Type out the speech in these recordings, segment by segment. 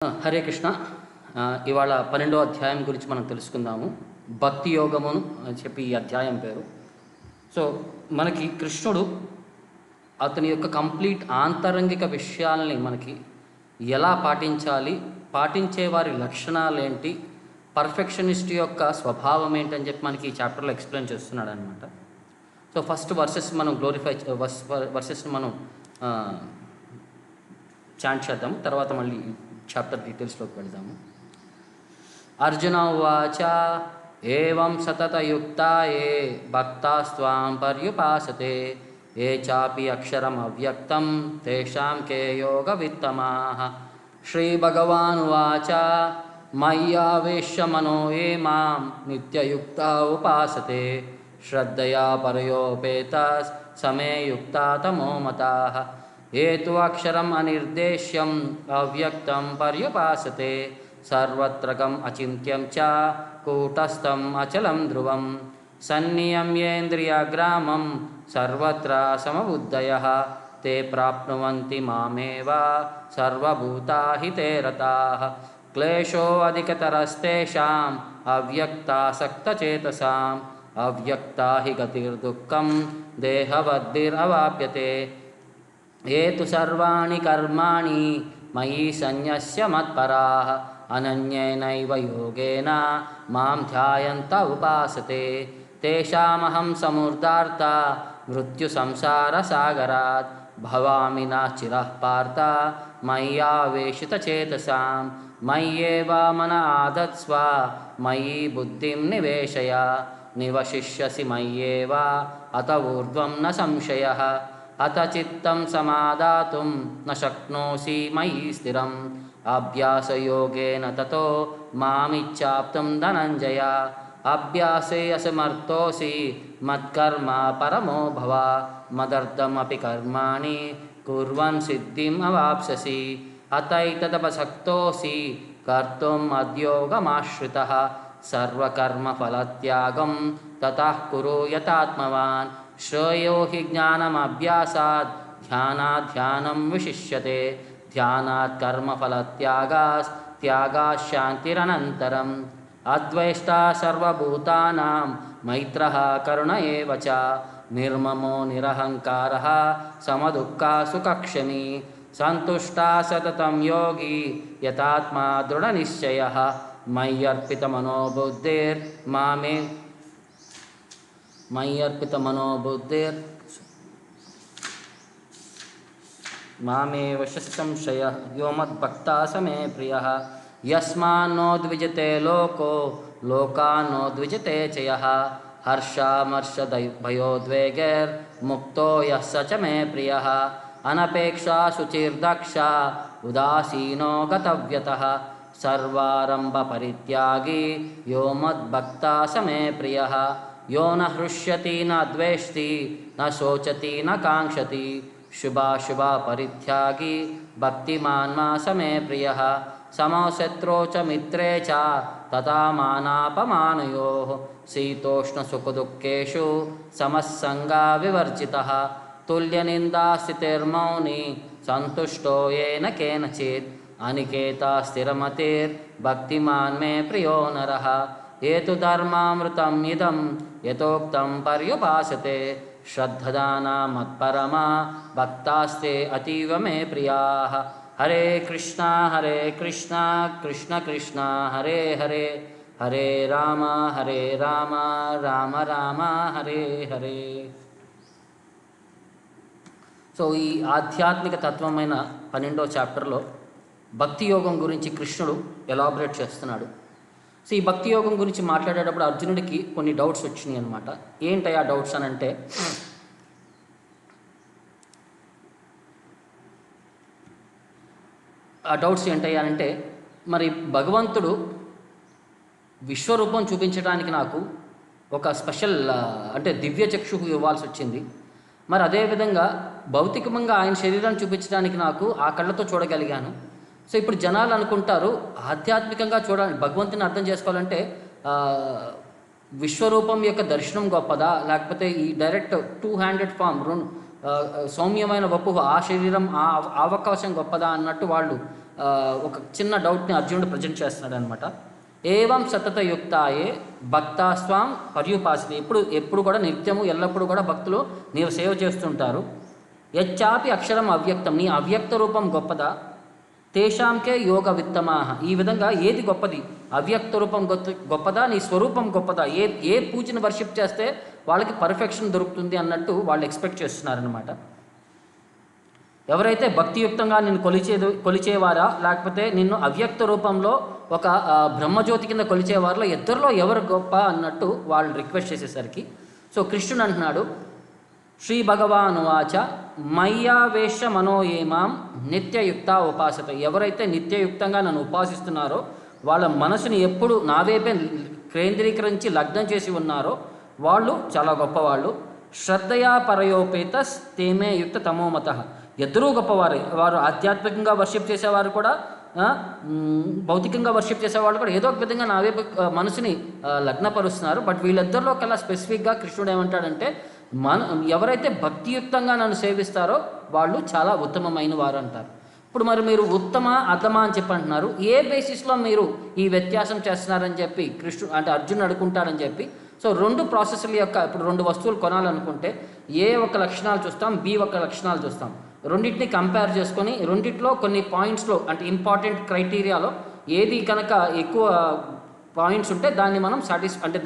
హరే కృష్ణ. ఇవాళ 12వ అధ్యాయం గురించి మనం తెలుసుకుందాము. భక్తి యోగమును అని చెప్పి ఈ అధ్యాయం పేరు. సో మనకి కృష్ణుడు అతని యొక్క కంప్లీట్ ఆంతరంగిక విషయాల్ని మనకి ఎలా పాటించాలి, పాటించే వారి లక్షణాలు ఏంటి, పర్ఫెక్షనిస్ట్ యొక్క స్వభావం ఏంటని చెప్పి మనకి ఈ చాప్టర్లో ఎక్స్ప్లెయిన్ చేస్తున్నాడు అనమాట. సో ఫస్ట్ వర్సెస్ మనం వర్సెస్ని మనం చాంట్ చేద్దాము, తర్వాత మళ్ళీ చాప్టర్ డీటెయిల్స్లోకి వెళ్దాము. అర్జున ఉవాచ ఏవం సతతయుక్తా ఏ భక్తాస్త్వాం పర్యుపాసతే ఏ చాపి అక్షరం అవ్యక్తం తేషాం కే యోగవిత్తమాః. శ్రీభగవానువాచ మయ్యావేశ్య మనో ఏ మాం నిత్యయుక్తా ఉపాసతే శ్రద్ధయా పరయోపేతాస్ సమే యుక్తా తమో మతాః. ఏ తు అక్షరం అనిర్దేశ్యం అవ్యక్తం పర్యుపాసతే సర్వత్రకం అచింత్యం చ కూటస్థం అచలం ధ్రువం సన్నియమ్యేంద్రియగ్రామం సర్వత్ర సమబుద్ధయః తే ప్రాప్నువంతి మామేవ సర్వభూతాహితే రతాః. క్లేశో అధికతరస్తేషాం అవ్యక్తాసక్తచేతసాం అవ్యక్తా హి గతిర్దుఃఖం దేహవద్భిరవాప్యతే. ఏ తు సర్వాణి కర్మాణి మయి సన్యస్య మత్పరాః అనన్యేనైవ యోగేన మాం ధ్యాయంత ఉపాసతే తేషామహం సముర్ధార్త మృత్యు సంసార సాగరాత్ భవామి నా చిరః పార్థ మయ్యావేశితచేతసాం. మయ్యేవ మన ఆదత్స్వ మయి బుద్ధిం నివేశయ నివశిష్యసి మయ్యేవ అత ఊర్ధ్వం న సంశయః. అత చిత్తం సమాదాతుం న శక్నోసి మయి స్థిరం అభ్యాసయోగేన తతో మామిచ్చాప్తుం ధనంజయ. అభ్యాసే అసమర్థోసి మత్కర్మ పరమో భవ మదర్థమపి కర్మాణి కుర్వన్ సిద్ధిం అవాప్స్యసి. అతైతదపసక్తోసి కర్తుం అద్యోగమాశ్రితః సర్వకర్మఫలత్యాగం తతః కురు యతాత్మవాన్. శ్రేయో హి జ్ఞానమభ్యాసాద్ ధ్యానాద్ ధ్యానం విశిష్యతే ధ్యానాత్ కర్మఫలత్యాగాస్ త్యాగాత్ శాంతిరనంతరం. అద్వేష్టా సర్వభూతానాం మైత్రః కరుణ ఏవ చ నిర్మమో నిరహంకారః సమదుఃఖా సుఖక్షమీ సంతుష్టా సతతం యోగి యతాత్మా దృఢనిశ్చయః. మయ్యర్పిత మనోబుద్ధిర్ మామే వశసి సంశయః యో మద్భక్తా సమే ప్రియః. యస్మాన్నోద్విజతే లోకో లోకాన్నోద్విజతే చ యః హర్షామర్ష భయోద్వేగైర్ ముక్తో యః స చ మే ప్రియః. అనపేక్షా శుచిర్దక్ష ఉదాసీనో గతవ్యతః సర్వారంభ పరిత్యాగి యో మద్భక్తా సమే ప్రియః. యో న హృష్యతి న ద్వేష్టి న శోచతి న కాంక్షతి శుభాశుభా పరిత్యాగి భక్తిమాన్ మా సమే ప్రియః. సమశత్రో చ మిత్రే చ తథా మానాపమానయోః శీతోష్ణసుఖదుఃఖేషు సమస్సంగా వివర్జితః. తుల్యనిందాస్థితిర్మౌని సంతుష్టో येन కేనచిత్ అనికేతా స్థిరమతిర్ భక్తిమాన్ మే ప్రియో నరః. ఏ తు ధర్మామృతం ఇదం యథోక్తం పర్యుపాసతే శ్రద్ధదానా మత్పరమా భక్తాస్తే అతీవ మే ప్రియాః. హరే కృష్ణ కృష్ణ కృష్ణ హరే హరే హరే రామ రామ రామ హరే హరే. సో ఈ ఆధ్యాత్మిక తత్వమైన 12వ చాప్టర్లో భక్తి యోగం గురించి కృష్ణుడు ఎలాబరేట్ చేస్తున్నాడు. సో ఈ భక్తి యోగం గురించి మాట్లాడేటప్పుడు అర్జునుడికి కొన్ని డౌట్స్ వచ్చినాయి అనమాట. ఏంటి ఆ డౌట్స్ అని అంటే, ఆ డౌట్స్ ఏంటయ్యానంటే, మరి భగవంతుడు విశ్వరూపం చూపించడానికి నాకు ఒక స్పెషల్ అంటే దివ్య చక్షువు ఇవ్వాల్సి వచ్చింది. మరి అదేవిధంగా భౌతికంగా ఆయన శరీరాన్ని చూపించడానికి నాకు ఆ కళ్ళతో చూడగలిగాను. సో ఇప్పుడు జనాలు అనుకుంటారు ఆధ్యాత్మికంగా భగవంతుని అర్థం చేసుకోవాలంటే విశ్వరూపం యొక్క దర్శనం గొప్పదా, లేకపోతే ఈ డైరెక్ట్ 2 హ్యాండెడ్ ఫామ్ సౌమ్యమైన వపుహు ఆ శరీరం ఆ అవకాశం గొప్పదా అన్నట్టు వాళ్ళు ఒక చిన్న డౌట్ని అర్జునుడు ప్రజెంట్ చేస్తున్నాడు అనమాట. ఏవం సతతయుక్తాయే భక్తా స్వాం పర్యుపాసితే, ఎప్పుడు కూడా నిత్యము ఎల్లప్పుడూ కూడా భక్తులు నీవు సేవ చేస్తుంటారు. యచ్చాపి అక్షరం అవ్యక్తం, నీ అవ్యక్త రూపం గొప్పదా, తేషాంకే యోగ విత్తమాహ, ఈ విధంగా ఏది గొప్పది, అవ్యక్త రూపం గొప్పదా, నీ స్వరూపం గొప్పదా, ఏ పూజని వర్షిప్ చేస్తే వాళ్ళకి పర్ఫెక్షన్ దొరుకుతుంది అన్నట్టు వాళ్ళు ఎక్స్పెక్ట్ చేస్తున్నారనమాట. ఎవరైతే భక్తియుక్తంగా నిన్ను కొలిచేవారా, లేకపోతే నిన్ను అవ్యక్త రూపంలో ఒక బ్రహ్మజ్యోతి కింద కొలిచేవారిలో ఇద్దరిలో ఎవరు గొప్ప అన్నట్టు వాళ్ళు రిక్వెస్ట్ చేసేసరికి, సో కృష్ణుడు అంటున్నాడు, శ్రీ భగవానువాచ మయ్యావేశ మనోయేమాం నిత్యయుక్త ఉపాసత, ఎవరైతే నిత్యయుక్తంగా నన్ను ఉపాసిస్తున్నారో వాళ్ళ మనసుని ఎప్పుడు నా వైపే కేంద్రీకరించి లగ్నం చేసి ఉన్నారో వాళ్ళు చాలా గొప్పవాళ్ళు. శ్రద్ధయా పరయోపేతస్ తేమే యుక్త తమోమత, ఇద్దరూ గొప్పవారే, వారు ఆధ్యాత్మికంగా వర్షిప్ చేసేవారు కూడా, భౌతికంగా వర్షిప్ చేసేవాళ్ళు కూడా ఏదో ఒక విధంగా నా వైపు మనసుని లగ్నపరుస్తున్నారు. బట్ వీళ్ళిద్దరిలో కల్లా స్పెసిఫిక్గా కృష్ణుడు ఏమంటాడంటే, ఎవరైతే భక్తియుక్తంగా నన్ను సేవిస్తారో వాళ్ళు చాలా ఉత్తమమైన వారు అంటారు. ఇప్పుడు మరి మీరు ఉత్తమ అధమ అని చెప్పి అంటున్నారు, ఏ బేసిస్లో మీరు ఈ వ్యత్యాసం చేస్తున్నారని చెప్పి కృష్ణుడు అంటే అర్జునుడు అడుగుంటాడని చెప్పి. సో రెండు ప్రాసెస్ల యొక్క, ఇప్పుడు రెండు వస్తువులు కొనాలనుకుంటే ఏ ఒక లక్షణాలు చూస్తాం, బి ఒక లక్షణాలు చూస్తాం, రెండింటిని కంపేర్ చేసుకొని రెండిట్లో కొన్ని పాయింట్స్లో అంటే ఇంపార్టెంట్ క్రైటీరియాలో ఏది కనుక ఎక్కువ పాయింట్స్ ఉంటే దాన్ని మనం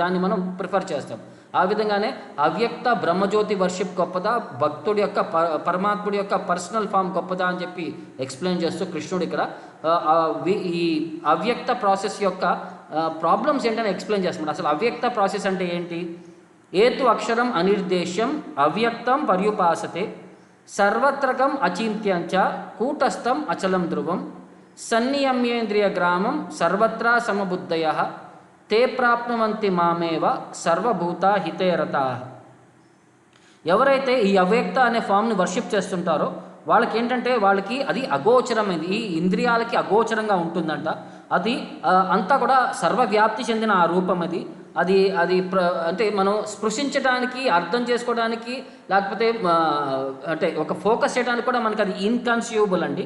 దాన్ని మనం ప్రిఫర్ చేస్తాం. ఆ విధంగానే అవ్యక్త బ్రహ్మజ్యోతి వర్షిప్ గొప్పదా, భక్తుడి యొక్క పరమాత్ముడి యొక్క పర్సనల్ ఫామ్ గొప్పదా అని చెప్పి ఎక్స్ప్లెయిన్ చేస్తూ కృష్ణుడు ఇక్కడ ఈ అవ్యక్త ప్రాసెస్ యొక్క ప్రాబ్లమ్స్ ఏంటని ఎక్స్ప్లెయిన్ చేస్తున్నాడు. అసలు అవ్యక్త ప్రాసెస్ అంటే ఏంటి? ఏతు అక్షరం అనిర్దేశ్యం అవ్యక్తం పర్యుపాసతే సర్వత్రకం అచింత్యంచ కూటస్థం అచలం ధ్రువం సన్నియమ్యేంద్రియ గ్రామం సర్వత్రా సమబుద్ధయః తే ప్రాప్నువంతి మామేవ సర్వభూత హితేరతా. ఎవరైతే ఈ అవ్యక్త అనే ఫామ్ని వర్షిప్ చేస్తుంటారో వాళ్ళకి ఏంటంటే వాళ్ళకి అది అగోచరమైంది, ఈ ఇంద్రియాలకి అగోచరంగా ఉంటుందంట. అది అంతా కూడా సర్వవ్యాప్తి చెందిన ఆ రూపం అది అంటే మనం స్పృశించడానికి, అర్థం చేసుకోవడానికి, లేకపోతే అంటే ఒక ఫోకస్ చేయడానికి కూడా మనకి అది ఇన్కన్స్యూబుల్ అండి.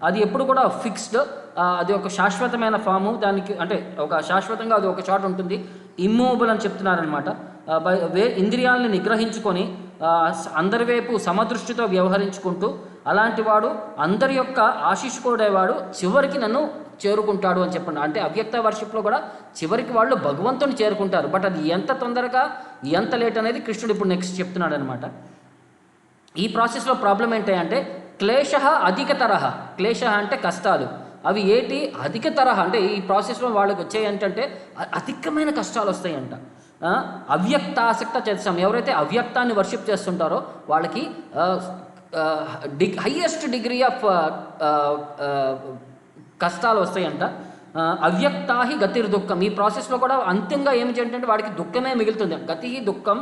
అది ఎప్పుడు కూడా ఫిక్స్డ్, అది ఒక శాశ్వతమైన ఫాము, దానికి అంటే ఒక శాశ్వతంగా అది ఒక చోట ఉంటుంది. ఇమ్మూవబుల్ అని చెప్తున్నారనమాట. ఇంద్రియాలని నిగ్రహించుకొని అందరి వైపు సమదృష్టితో వ్యవహరించుకుంటూ అలాంటి వాడు అందరి యొక్క ఆశీస్సుకుడేవాడు చివరికి నన్ను చేరుకుంటాడు అని చెప్పండి. అంటే అవ్యక్త వర్షిప్లో కూడా చివరికి వాళ్ళు భగవంతుని చేరుకుంటారు. బట్ అది ఎంత తొందరగా ఎంత లేట్ అనేది కృష్ణుడు ఇప్పుడు నెక్స్ట్ చెప్తున్నాడు అనమాట. ఈ ప్రాసెస్లో ప్రాబ్లం ఏంటంటే క్లేశ అధిక తరహ, క్లేశ అంటే కష్టాలు, అవి ఏంటి అధిక తరహ అంటే ఈ ప్రాసెస్లో వాళ్ళకి వచ్చాయి ఏంటంటే అధికమైన కష్టాలు వస్తాయంట. అవ్యక్తాసక్త చేస్తాం, ఎవరైతే అవ్యక్తాన్ని వర్షిప్ చేస్తుంటారో వాళ్ళకి హయ్యెస్ట్ డిగ్రీ ఆఫ్ కష్టాలు వస్తాయంట. అవ్యక్తాహి గతిర్ దుఃఖం, ఈ ప్రాసెస్లో కూడా అంతిమంగా ఏమి చేయంటే వాడికి దుఃఖమే మిగులుతుంది. గతి దుఃఖం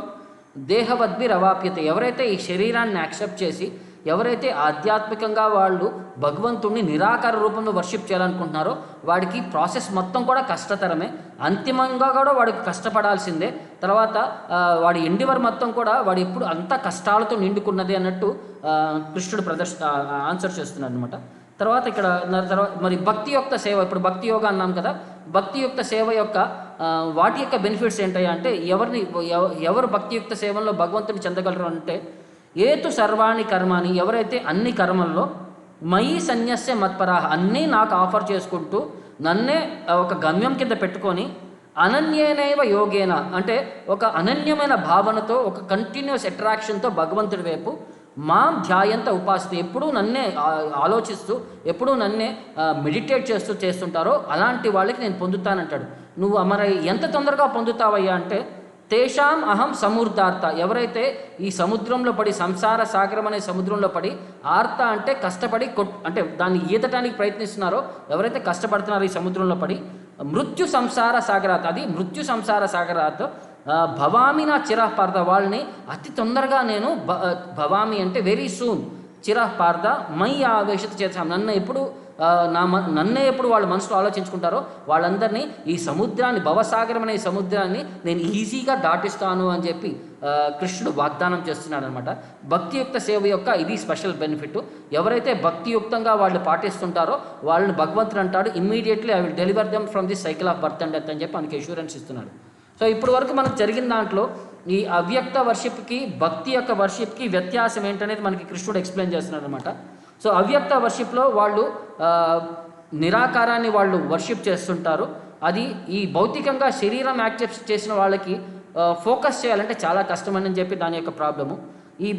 దేహవద్భిరవాప్యత, ఎవరైతే ఈ శరీరాన్ని యాక్సెప్ట్ చేసి ఎవరైతే ఆధ్యాత్మికంగా వాళ్ళు భగవంతుణ్ణి నిరాకార రూపంలో వర్షిప్ చేయాలనుకుంటున్నారో వాడికి ప్రాసెస్ మొత్తం కూడా కష్టతరమే, అంతిమంగా కూడా వాడికి కష్టపడాల్సిందే. తర్వాత వాడి ఎండివర్ మొత్తం కూడా వాడు ఎప్పుడు అంతా కష్టాలతో నిండుకున్నది అన్నట్టు కృష్ణుడు ఆన్సర్ చేస్తున్నాడు అనమాట. తర్వాత ఇక్కడ మరి భక్తి యొక్క సేవ, ఇప్పుడు భక్తి యోగా అన్నాం కదా, భక్తియుక్త సేవ యొక్క వాటి యొక్క బెనిఫిట్స్ ఏంటయ్యా అంటే ఎవరు భక్తియుక్త సేవల్లో భగవంతుని చెందగలరు అంటే ఏతు సర్వాణి కర్మాని, ఎవరైతే అన్ని కర్మల్లో మయి సన్యస్య మత్పరాహ, అన్నీ నాకు ఆఫర్ చేసుకుంటూ నన్నే ఒక గమ్యం కింద పెట్టుకొని అనన్యేనైవ యోగేన అంటే ఒక అనన్యమైన భావనతో ఒక కంటిన్యూస్ అట్రాక్షన్తో భగవంతుడి వైపు మాం ధ్యాయంత ఉపాసన, ఎప్పుడూ నన్నే ఆలోచిస్తూ ఎప్పుడూ నన్నే మెడిటేట్ చేస్తుంటారో అలాంటి వాళ్ళకి నేను పొందుతానంటాడు. నువ్వు మరి ఎంత తొందరగా పొందుతావయ్యా అంటే తేషాం అహం సమూర్ధార్త, ఎవరైతే ఈ సముద్రంలో పడి సంసార సాగరం అనే సముద్రంలో పడి ఆర్త అంటే కష్టపడి అంటే దాన్ని ఈదటానికి ప్రయత్నిస్తున్నారో, ఎవరైతే కష్టపడుతున్నారో ఈ సముద్రంలో పడి మృత్యు సంసార సాగరాత్, అది మృత్యు సంసార సాగరాత్ భవామి నా చిరఃపార్థ, వాళ్ళని అతి తొందరగా నేను భవామి అంటే వెరీ సూన్ చిరఃపార్థ మై ఆవేశత చేస్తాం, నన్నే ఎప్పుడు వాళ్ళ మనసులో ఆలోచించుకుంటారో వాళ్ళందరినీ ఈ సముద్రాన్ని భవసాగరం అనే సముద్రాన్ని నేను ఈజీగా దాటిస్తాను అని చెప్పి కృష్ణుడు వాగ్దానం చేస్తున్నాడు అనమాట. భక్తియుక్త సేవ యొక్క ఇది స్పెషల్ బెనిఫిట్. ఎవరైతే భక్తియుక్తంగా వాళ్ళు పాటిస్తుంటారో వాళ్ళని భగవంతుడు అంటాడు immediately I will deliver them from this cycle of birth and death అని చెప్పి మనకి అష్యూరెన్స్ ఇస్తున్నాడు. సో ఇప్పుడు వరకు మనకు జరిగిన దాంట్లో ఈ అవ్యక్త వర్షిప్కి భక్తి యొక్క వర్షిప్కి వ్యత్యాసం ఏంటనేది మనకి కృష్ణుడు ఎక్స్ప్లెయిన్ చేస్తున్నాడు అనమాట. సో అవ్యక్త వర్షిప్లో వాళ్ళు నిరాకారాన్ని వాళ్ళు వర్షిప్ చేస్తుంటారు. అది ఈ భౌతికంగా శరీరం యాక్సెప్ట్ చేసిన వాళ్ళకి ఫోకస్ చేయాలంటే చాలా కష్టమని చెప్పి దాని యొక్క ప్రాబ్లము. ఈ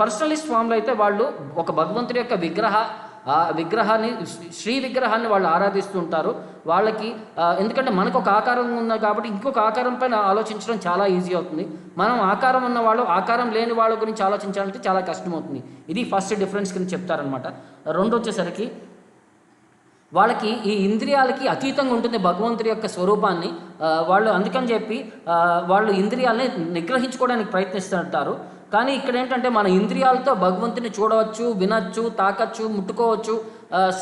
పర్సనలిస్ట్ ఫామ్లో అయితే వాళ్ళు ఒక భగవంతుడి యొక్క విగ్రహాన్ని శ్రీ విగ్రహాన్ని వాళ్ళు ఆరాధిస్తూ ఉంటారు. వాళ్ళకి ఎందుకంటే మనకు ఒక ఆకారం ఉంది కాబట్టి ఇంకొక ఆకారం పైన ఆలోచించడం చాలా ఈజీ అవుతుంది. మనం ఆకారం ఉన్న వాళ్ళు ఆకారం లేని వాళ్ళ గురించి ఆలోచించాలంటే చాలా కష్టమవుతుంది. ఇది ఫస్ట్ డిఫరెన్స్ కింద చెప్తారనమాట. రెండు వచ్చేసరికి వాళ్ళకి ఈ ఇంద్రియాలకి అతీతంగా ఉంటుంది భగవంతుడి యొక్క స్వరూపాన్ని. వాళ్ళు అందుకని చెప్పి వాళ్ళు ఇంద్రియాలని నిగ్రహించుకోవడానికి ప్రయత్నిస్తుంటారు. కానీ ఇక్కడ ఏంటంటే మన ఇంద్రియాలతో భగవంతుని చూడవచ్చు, వినొచ్చు, తాకచ్చు, ముట్టుకోవచ్చు,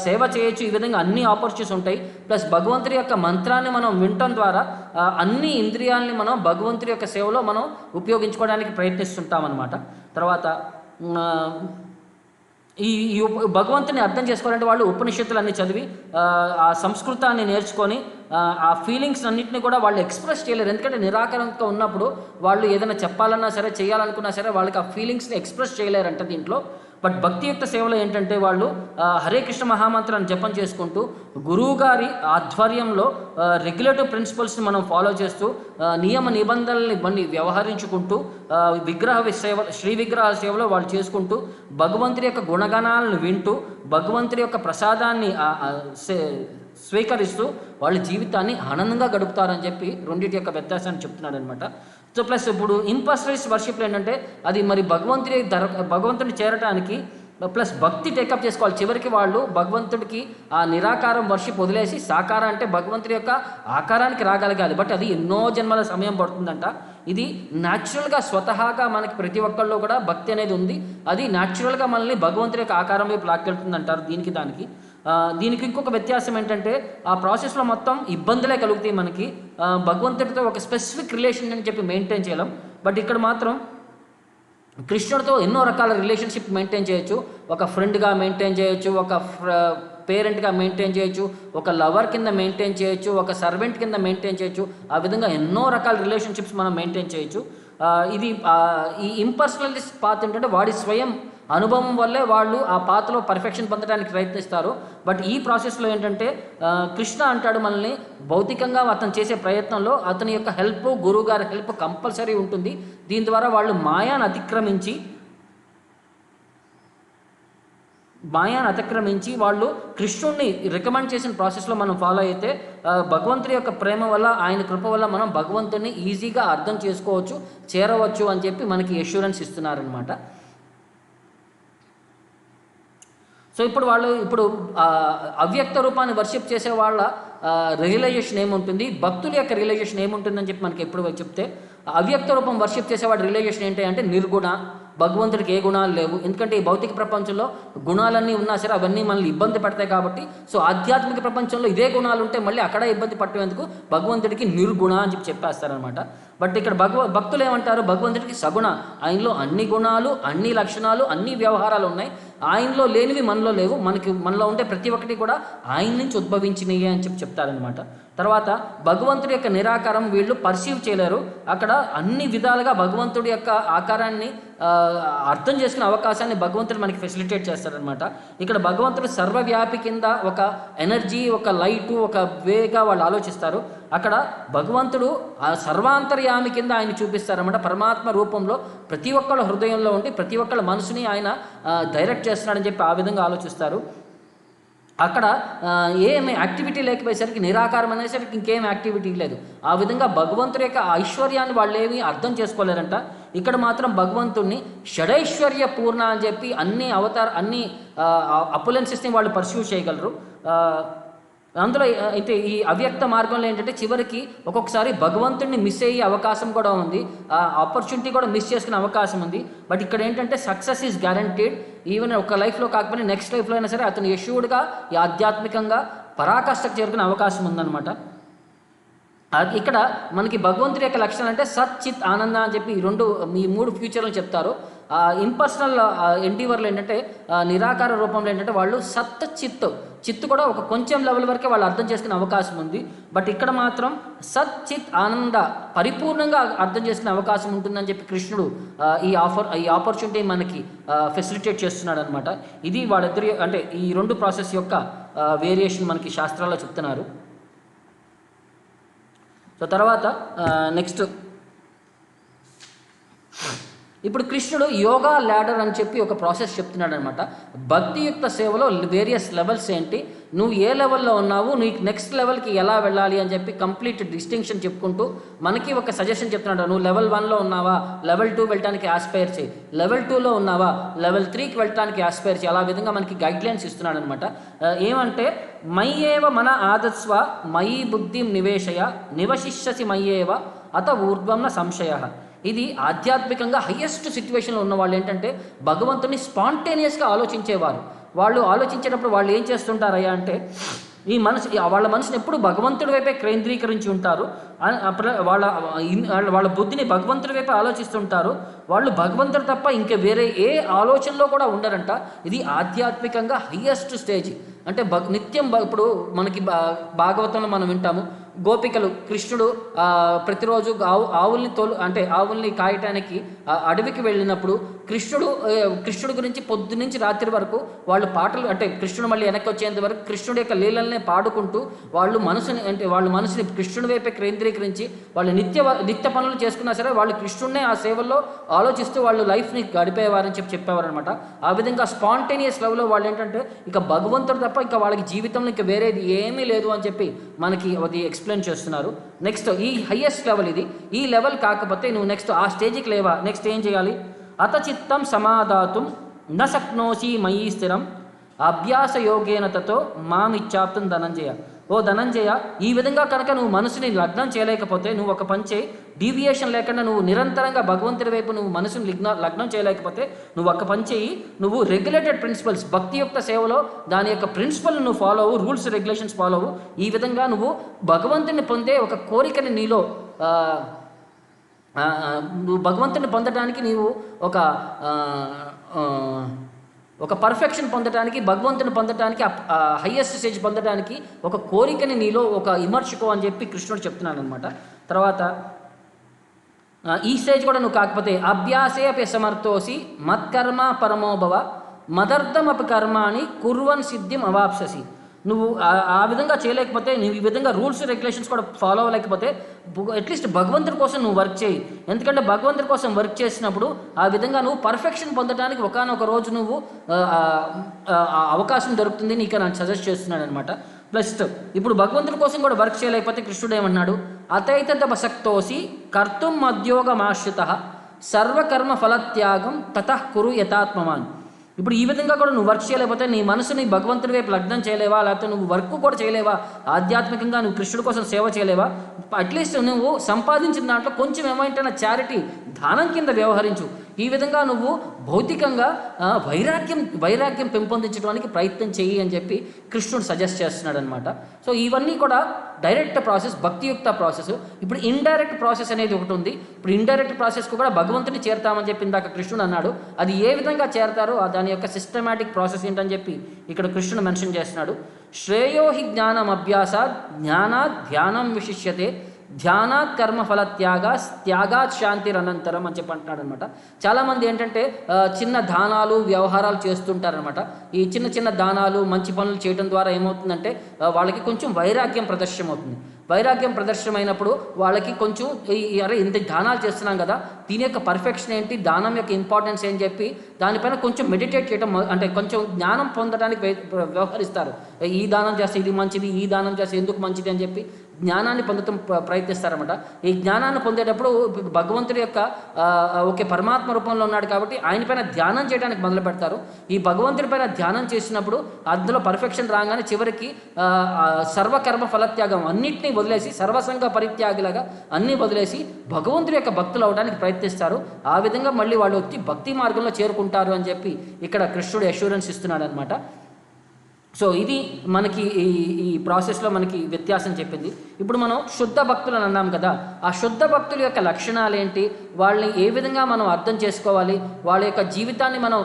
సేవ చేయొచ్చు. ఈ విధంగా అన్ని ఆపర్చునిటీస్ ఉంటాయి. ప్లస్ భగవంతుడి యొక్క మంత్రాన్ని మనం వినటం ద్వారా అన్ని ఇంద్రియాలని మనం భగవంతుడి యొక్క సేవలో మనం ఉపయోగించుకోవడానికి ప్రయత్నిస్తుంటాం అన్నమాట. తర్వాత ఈ భగవంతుని అర్థం చేసుకోవాలంటే వాళ్ళు ఉపనిషత్తులన్నీ చదివి ఆ సంస్కృతాన్ని నేర్చుకొని ఆ ఫీలింగ్స్ అన్నింటినీ కూడా వాళ్ళు ఎక్స్ప్రెస్ చేయలేరు. ఎందుకంటే నిరాకరణతో ఉన్నప్పుడు వాళ్ళు ఏదైనా చెప్పాలన్నా సరే, చేయాలనుకున్నా సరే వాళ్ళకి ఆ ఫీలింగ్స్ని ఎక్స్ప్రెస్ చేయలేరంట దీంట్లో. బట్ భక్తియుక్త సేవలో ఏంటంటే వాళ్ళు హరే కృష్ణ మహామంత్రాన్ని జపం చేసుకుంటూ గురువు గారి ఆధ్వర్యంలో రెగ్యులేటివ్ ప్రిన్సిపల్స్ని మనం ఫాలో చేస్తూ నియమ నిబంధనల్ని బండి వ్యవహరించుకుంటూ శ్రీ విగ్రహ సేవలో వాళ్ళు చేసుకుంటూ భగవంతుడి యొక్క గుణగణాలను వింటూ భగవంతుడి యొక్క ప్రసాదాన్ని స్వీకరిస్తూ వాళ్ళ జీవితాన్ని ఆనందంగా గడుపుతారని చెప్పి రెండింటి యొక్క వ్యత్యాసాన్ని చెప్తున్నాడు అనమాట. సో ప్లస్ ఇప్పుడు ఇన్పర్సనలిస్ట్ వర్షిప్లో ఏంటంటే అది మరి భగవంతుడిని చేరటానికి ప్లస్ భక్తి టేకప్ చేసుకోవాలి. చివరికి వాళ్ళు భగవంతుడికి ఆ నిరాకారం వర్షిప్ వదిలేసి సాకారం అంటే భగవంతుడి యొక్క ఆకారానికి రాగలగాలి. బట్ అది ఎన్నో జన్మల సమయం పడుతుందంట. ఇది న్యాచురల్గా స్వతహాగా మనకి ప్రతి ఒక్కళ్ళు కూడా భక్తి అనేది ఉంది. అది న్యాచురల్గా మనల్ని భగవంతుడి యొక్క ఆకారం వైపు లాక్కెళ్తుంది అంటారు. దీనికి ఇంకొక వ్యత్యాసం ఏంటంటే ఆ ప్రాసెస్లో మొత్తం ఇబ్బందులే కలుగుతాయి మనకి. భగవంతుడితో ఒక స్పెసిఫిక్ రిలేషన్ అని చెప్పి మెయింటైన్ చేయలేం. బట్ ఇక్కడ మాత్రం కృష్ణుడితో ఎన్నో రకాల రిలేషన్షిప్ మెయింటైన్ చేయొచ్చు. ఒక ఫ్రెండ్గా మెయింటైన్ చేయొచ్చు, ఒక పేరెంట్గా మెయింటైన్ చేయొచ్చు, ఒక లవర్ కింద మెయింటైన్ చేయొచ్చు, ఒక సర్వెంట్ కింద మెయింటైన్ చేయొచ్చు. ఆ విధంగా ఎన్నో రకాల రిలేషన్షిప్స్ మనం మెయింటైన్ చేయొచ్చు. ఈ ఇంపర్సనలిస్ట్ పాత్ ఏంటంటే వాడి స్వయం అనుభవం వల్లే వాళ్ళు ఆ పాత్రలో పర్ఫెక్షన్ పొందడానికి ప్రయత్నిస్తారు. బట్ ఈ ప్రాసెస్లో ఏంటంటే కృష్ణ అంటాడు మనల్ని భౌతికంగా అతను చేసే ప్రయత్నంలో అతని యొక్క హెల్ప్, గురువు గారి హెల్ప్ కంపల్సరీ ఉంటుంది. దీని ద్వారా వాళ్ళు మాయాను అతిక్రమించి వాళ్ళు కృష్ణుడిని రికమెండ్ చేసిన ప్రాసెస్లో మనం ఫాలో అయితే భగవంతుడి యొక్క ప్రేమ వల్ల, ఆయన కృప వల్ల మనం భగవంతుడిని ఈజీగా అర్థం చేసుకోవచ్చు, చేరవచ్చు అని చెప్పి మనకి అష్యూరెన్స్ ఇస్తున్నారనమాట. సో ఇప్పుడు అవ్యక్త రూపాన్ని వర్షిప్ చేసే వాళ్ళ రియలైజేషన్ ఏముంటుంది, భక్తుల యొక్క రియలైజేషన్ ఏముంటుందని చెప్పి మనకి ఎప్పుడు చెప్తే అవ్యక్త రూపం వర్షిప్ చేసేవాడి రిలేషన్ ఏంటి అంటే నిర్గుణ, భగవంతుడికి ఏ గుణాలు లేవు. ఎందుకంటే ఈ భౌతిక ప్రపంచంలో గుణాలన్నీ ఉన్నా సరే అవన్నీ మనల్ని ఇబ్బంది పడతాయి కాబట్టి, సో ఆధ్యాత్మిక ప్రపంచంలో ఇదే గుణాలు ఉంటే మళ్ళీ అక్కడ ఇబ్బంది పట్టేందుకు భగవంతుడికి నిర్గుణ అని చెప్పేస్తారనమాట. బట్ ఇక్కడ భక్తులు ఏమంటారు, భగవంతుడికి సగుణ, ఆయనలో అన్ని గుణాలు, అన్ని లక్షణాలు, అన్ని వ్యవహారాలు ఉన్నాయి, ఆయనలో లేనివి మనలో లేవు, మనలో ఉండే ప్రతి ఒక్కటి కూడా ఆయన నుంచి ఉద్భవించినవి అని చెప్తారనమాట. తర్వాత భగవంతుడి యొక్క నిరాకారం వీళ్ళు పర్సీవ్ చేయలేరు. అక్కడ అన్ని విధాలుగా భగవంతుడి యొక్క ఆకారాన్ని అర్థం చేసుకునే అవకాశాన్ని భగవంతుడు మనకి ఫెసిలిటేట్ చేస్తారనమాట. ఇక్కడ భగవంతుడు సర్వవ్యాపి కింద ఒక ఎనర్జీ, ఒక లైటు, ఒక వేగా వాళ్ళు ఆలోచిస్తారు. అక్కడ భగవంతుడు ఆ సర్వాంతర్యామి కింద ఆయన చూపిస్తారన్నమాట. పరమాత్మ రూపంలో ప్రతి ఒక్కళ్ళ హృదయంలో ఉండి ప్రతి ఒక్కళ్ళ మనసుని ఆయన డైరెక్ట్ చేస్తున్నాడని చెప్పి ఆ విధంగా ఆలోచిస్తారు. అక్కడ ఏమి యాక్టివిటీ లేకపోయేసరికి, నిరాకారం అనేసరికి ఇంకేం యాక్టివిటీ లేదు. ఆ విధంగా భగవంతుడి యొక్క ఐశ్వర్యాన్ని వాళ్ళు ఏమీ అర్థం చేసుకోలేరంట. ఇక్కడ మాత్రం భగవంతుడిని షడైశ్వర్య పూర్ణ అని చెప్పి అన్ని అపులెన్సెస్ని వాళ్ళు పర్స్యూ చేయగలరు. అందులో అయితే ఈ అవ్యక్త మార్గంలో ఏంటంటే చివరికి ఒక్కొక్కసారి భగవంతుడిని మిస్ అయ్యే అవకాశం కూడా ఉంది, ఆ ఆపర్చునిటీ కూడా మిస్ చేసుకునే అవకాశం ఉంది. బట్ ఇక్కడ ఏంటంటే సక్సెస్ ఈజ్ గ్యారంటీడ్. ఈవెన్ ఒక లైఫ్లో కాకపోయినా నెక్స్ట్ లైఫ్లో అయినా సరే అతను యశువుడిగా ఈ ఆధ్యాత్మికంగా పరాకాష్ఠకు చేరుకునే అవకాశం ఉందన్నమాట. ఇక్కడ మనకి భగవంతుడి యొక్క లక్షణాలు అంటే సత్ చిత్ ఆనంద అని చెప్పి ఈ మూడు ఫ్యూచర్లు చెప్తారు. ఇంపర్సనల్ ఎండివర్లు ఏంటంటే నిరాకార రూపంలో ఏంటంటే వాళ్ళు సత్ చిత్తు కూడా ఒక కొంచెం లెవెల్ వరకే వాళ్ళు అర్థం చేసుకునే అవకాశం ఉంది. బట్ ఇక్కడ మాత్రం సత్ చిత్ ఆనంద పరిపూర్ణంగా అర్థం చేసుకునే అవకాశం ఉంటుందని చెప్పి కృష్ణుడు ఈ ఆపర్చునిటీ మనకి ఫెసిలిటేట్ చేస్తున్నాడు అనమాట. ఇది వాళ్ళిద్దరి అంటే ఈ రెండు ప్రాసెస్ యొక్క వేరియేషన్ మనకి శాస్త్రాల్లో చెప్తున్నారు. సో తర్వాత నెక్స్ట్ ఇప్పుడు కృష్ణుడు యోగా ల్యాడర్ అని చెప్పి ఒక ప్రాసెస్ చెప్తున్నాడు అనమాట. భక్తియుక్త సేవలో వేరియస్ లెవెల్స్ ఏంటి, నువ్వు ఏ లెవెల్లో ఉన్నావు, నీకు నెక్స్ట్ లెవెల్కి ఎలా వెళ్ళాలి అని చెప్పి కంప్లీట్ డిస్టింక్షన్ చెప్పుకుంటూ మనకి ఒక సజెషన్ చెప్తున్నాడు. నువ్వు లెవెల్ 1లో ఉన్నావా, లెవెల్ 2 వెళ్ళడానికి ఆస్పైర్ చేయి, లెవెల్ 2లో ఉన్నావా లెవెల్ 3కి వెళ్ళడానికి ఆస్పైర్ చేయి. అలా విధంగా మనకి గైడ్లైన్స్ ఇస్తున్నాడు అనమాట. ఏమంటే మయ్యేవ మన ఆదత్స్వ మయి బుద్ధిం నివేశయ నివశిష్యసి మయ్యేవ అత ఊర్ధ్వం న సంశయ. ఇది ఆధ్యాత్మికంగా హయ్యెస్ట్ సిచ్యువేషన్లో ఉన్న వాళ్ళు ఏంటంటే భగవంతుని స్పాంటేనియస్గా ఆలోచించేవారు. వాళ్ళు ఆలోచించేటప్పుడు వాళ్ళు ఏం చేస్తుంటారయ్యా అంటే వాళ్ళ మనసుని ఎప్పుడు భగవంతుడి వైపే కేంద్రీకరించి ఉంటారు. వాళ్ళ బుద్ధిని భగవంతుడి వైపే ఆలోచిస్తుంటారు. వాళ్ళు భగవంతుడు తప్ప ఇంకా వేరే ఏ ఆలోచనలో కూడా ఉండరంట. ఇది ఆధ్యాత్మికంగా హయ్యెస్ట్ స్టేజ్. అంటే నిత్యం ఇప్పుడు మనకి భాగవతంలో మనం వింటాము, గోపికలు కృష్ణుడు ప్రతిరోజు ఆవుల్ని కాయటానికి అడవికి వెళ్ళినప్పుడు కృష్ణుడు గురించి పొద్దునుంచి రాత్రి వరకు వాళ్ళు పాటలు అంటే కృష్ణుడు మళ్ళీ వెనక్కి వచ్చేంత వరకు కృష్ణుడి యొక్క లీలల్నే పాడుకుంటూ వాళ్ళ మనసుని కృష్ణుడి వైపే కేంద్రీకరించి వాళ్ళు నిత్య పనులు చేసుకున్నా సరే వాళ్ళు కృష్ణుడినే ఆ సేవల్లో ఆలోచిస్తూ వాళ్ళు లైఫ్ని గడిపేవారని చెప్పేవారు అనమాట. ఆ విధంగా స్పాంటేనియస్ లెవెల్లో వాళ్ళు ఏంటంటే ఇక భగవంతుడు తప్ప ఇంకా వాళ్ళకి జీవితంలో ఇంకా వేరేది ఏమీ లేదు అని చెప్పి మనకి అది ఎక్స్ప్లెయిన్ చేస్తున్నారు. నెక్స్ట్ ఈ హయ్యెస్ట్ లెవెల్ ఇది. ఈ లెవెల్ కాకపోతే నువ్వు నెక్స్ట్ ఆ స్టేజ్కి లేవా, నెక్స్ట్ ఏం చేయాలి? అత చిత్తం సమాధాతుం న శక్నోసి మయీ స్థిరం అభ్యాస యోగేన తతో మామిచ్చాప్తం ధనంజయ. ఓ ధనంజయ, ఈ విధంగా కనుక నువ్వు మనసుని లగ్నం చేయలేకపోతే, నువ్వు ఒక పని చేయి, డీవియేషన్ లేకుండా నువ్వు నిరంతరంగా భగవంతుడి వైపు నువ్వు మనసుని లగ్నం చేయలేకపోతే నువ్వు ఒక పని చేయి, నువ్వు రెగ్యులేటెడ్ ప్రిన్సిపల్స్ భక్తి యొక్క సేవలో దాని యొక్క ప్రిన్సిపల్ నువ్వు ఫాలో అవ్వు, రూల్స్ రెగ్యులేషన్స్ ఫాలో అవ్వు. ఈ విధంగా నువ్వు భగవంతుని పొందే ఒక కోరికని నీలో నువ్వు భగవంతుని పొందడానికి నీవు ఒక పర్ఫెక్షన్ పొందడానికి, భగవంతుని పొందడానికి, హయ్యెస్ట్ స్టేజ్ పొందడానికి ఒక కోరికని నీలో ఒక ఇమర్చుకో అని చెప్పి కృష్ణుడు చెప్తున్నాడు అనమాట. తర్వాత ఈ స్టేజ్ కూడా నువ్వు కాకపోతే అభ్యాసే అపి సమర్థోసి మత్కర్మ పరమోభవ మదర్థమపి కర్మాని కుర్వన్ సిద్ధిం అవాప్ససి. నువ్వు ఆ విధంగా చేయలేకపోతే, నువ్వు ఈ విధంగా రూల్స్ రెగ్యులేషన్స్ కూడా ఫాలో అవ్వలేకపోతే అట్లీస్ట్ భగవంతుడి కోసం నువ్వు వర్క్ చేయి. ఎందుకంటే భగవంతుడి కోసం వర్క్ చేసినప్పుడు ఆ విధంగా నువ్వు పర్ఫెక్షన్ పొందడానికి ఒకానొక రోజు నువ్వు అవకాశం దొరుకుతుంది. నీకు నాకు సజెస్ట్ చేస్తున్నాడు అనమాట. ప్లస్ ఇప్పుడు భగవంతుడి కోసం కూడా వర్క్ చేయలేకపోతే కృష్ణుడు ఏమన్నాడు? అతైతదపసక్తోసి కర్తుం మద్యోగమాశ్రిత సర్వకర్మ ఫలత్యాగం తతః కురు యథాత్మమాన్. ఇప్పుడు ఈ విధంగా కూడా నువ్వు వర్క్ చేయలేకపోతే, నీ మనసుని భగవంతుడి వైపు లగ్నం చేయలేవా, లేకపోతే నువ్వు వర్క్ కూడా చేయలేవా, ఆధ్యాత్మికంగా నువ్వు కృష్ణుడి కోసం సేవ చేయలేవా, అట్లీస్ట్ నువ్వు సంపాదించిన దాంట్లో కొంచెం ఏమైనా చారిటీ దానం కింద వ్యవహరించు. ఈ విధంగా నువ్వు భౌతికంగా వైరాగ్యం పెంపొందించడానికి ప్రయత్నం చెయ్యి అని చెప్పి కృష్ణుడు సజెస్ట్ చేస్తున్నాడు అనమాట. సో ఇవన్నీ కూడా డైరెక్ట్ ప్రాసెస్, భక్తియుక్త ప్రాసెస్. ఇప్పుడు ఇండైరెక్ట్ ప్రాసెస్ అనేది ఒకటి ఉంది. ఇప్పుడు ఇండైరెక్ట్ ప్రాసెస్కు కూడా భగవంతుని చేరుతామని చెప్పి ఇందాక కృష్ణుడు అన్నాడు. అది ఏ విధంగా చేరతారో దాని యొక్క సిస్టమాటిక్ ప్రాసెస్ ఏంటని చెప్పి ఇక్కడ కృష్ణుడు మెన్షన్ చేస్తున్నాడు. శ్రేయో హి జ్ఞానం అభ్యాసాత్ జ్ఞానాత్ ధ్యానం విశిష్యతే ధ్యానాత్ కర్మఫల త్యాగాత్ శాంతిరనంతరం అని చెప్పి అంటున్నాడు అనమాట. చాలామంది ఏంటంటే చిన్న దానాలు వ్యవహారాలు చేస్తుంటారనమాట. ఈ చిన్న దానాలు మంచి పనులు చేయడం ద్వారా ఏమవుతుందంటే వాళ్ళకి కొంచెం వైరాగ్యం ప్రదర్శనమవుతుంది. వైరాగ్యం ప్రదర్శనమైనప్పుడు వాళ్ళకి కొంచెం ఇంత దానాలు చేస్తున్నాం కదా, దీని యొక్క పర్ఫెక్షన్ ఏంటి, దానం యొక్క ఇంపార్టెన్స్ అని చెప్పి దానిపైన కొంచెం మెడిటేట్ చేయడం, అంటే కొంచెం జ్ఞానం పొందడానికి వ్యవహరిస్తారు. ఈ దానం చేస్తే ఇది మంచిది, ఈ దానం చేస్తే ఎందుకు మంచిది అని చెప్పి జ్ఞానాన్ని పొందడం ప్రయత్నిస్తారన్నమాట. ఈ జ్ఞానాన్ని పొందేటప్పుడు భగవంతుడి యొక్క ఒకే పరమాత్మ రూపంలో ఉన్నాడు కాబట్టి ఆయన పైన ధ్యానం చేయడానికి మొదలు పెడతారు. ఈ భగవంతుడి పైన ధ్యానం చేసినప్పుడు అందులో పర్ఫెక్షన్ రాగానే చివరికి సర్వకర్మ ఫలత్యాగం అన్నింటినీ వదిలేసి, సర్వసంగ పరిత్యాగిలాగా అన్నీ వదిలేసి భగవంతుడి యొక్క భక్తులు అవడానికి ప్రయత్నిస్తారు. ఆ విధంగా మళ్ళీ వాళ్ళు వచ్చి భక్తి మార్గంలో చేరుకుంటారు అని చెప్పి ఇక్కడ కృష్ణుడు అష్యూరెన్స్ ఇస్తున్నాడు అనమాట. సో ఇది మనకి ఈ ప్రాసెస్లో మనకి వ్యత్యాసం చెప్పింది. ఇప్పుడు మనం శుద్ధ భక్తులు అని అన్నాం కదా, ఆ శుద్ధ భక్తుల యొక్క లక్షణాలు ఏంటి, వాళ్ళని ఏ విధంగా మనం అర్థం చేసుకోవాలి, వాళ్ళ యొక్క జీవితాన్ని మనం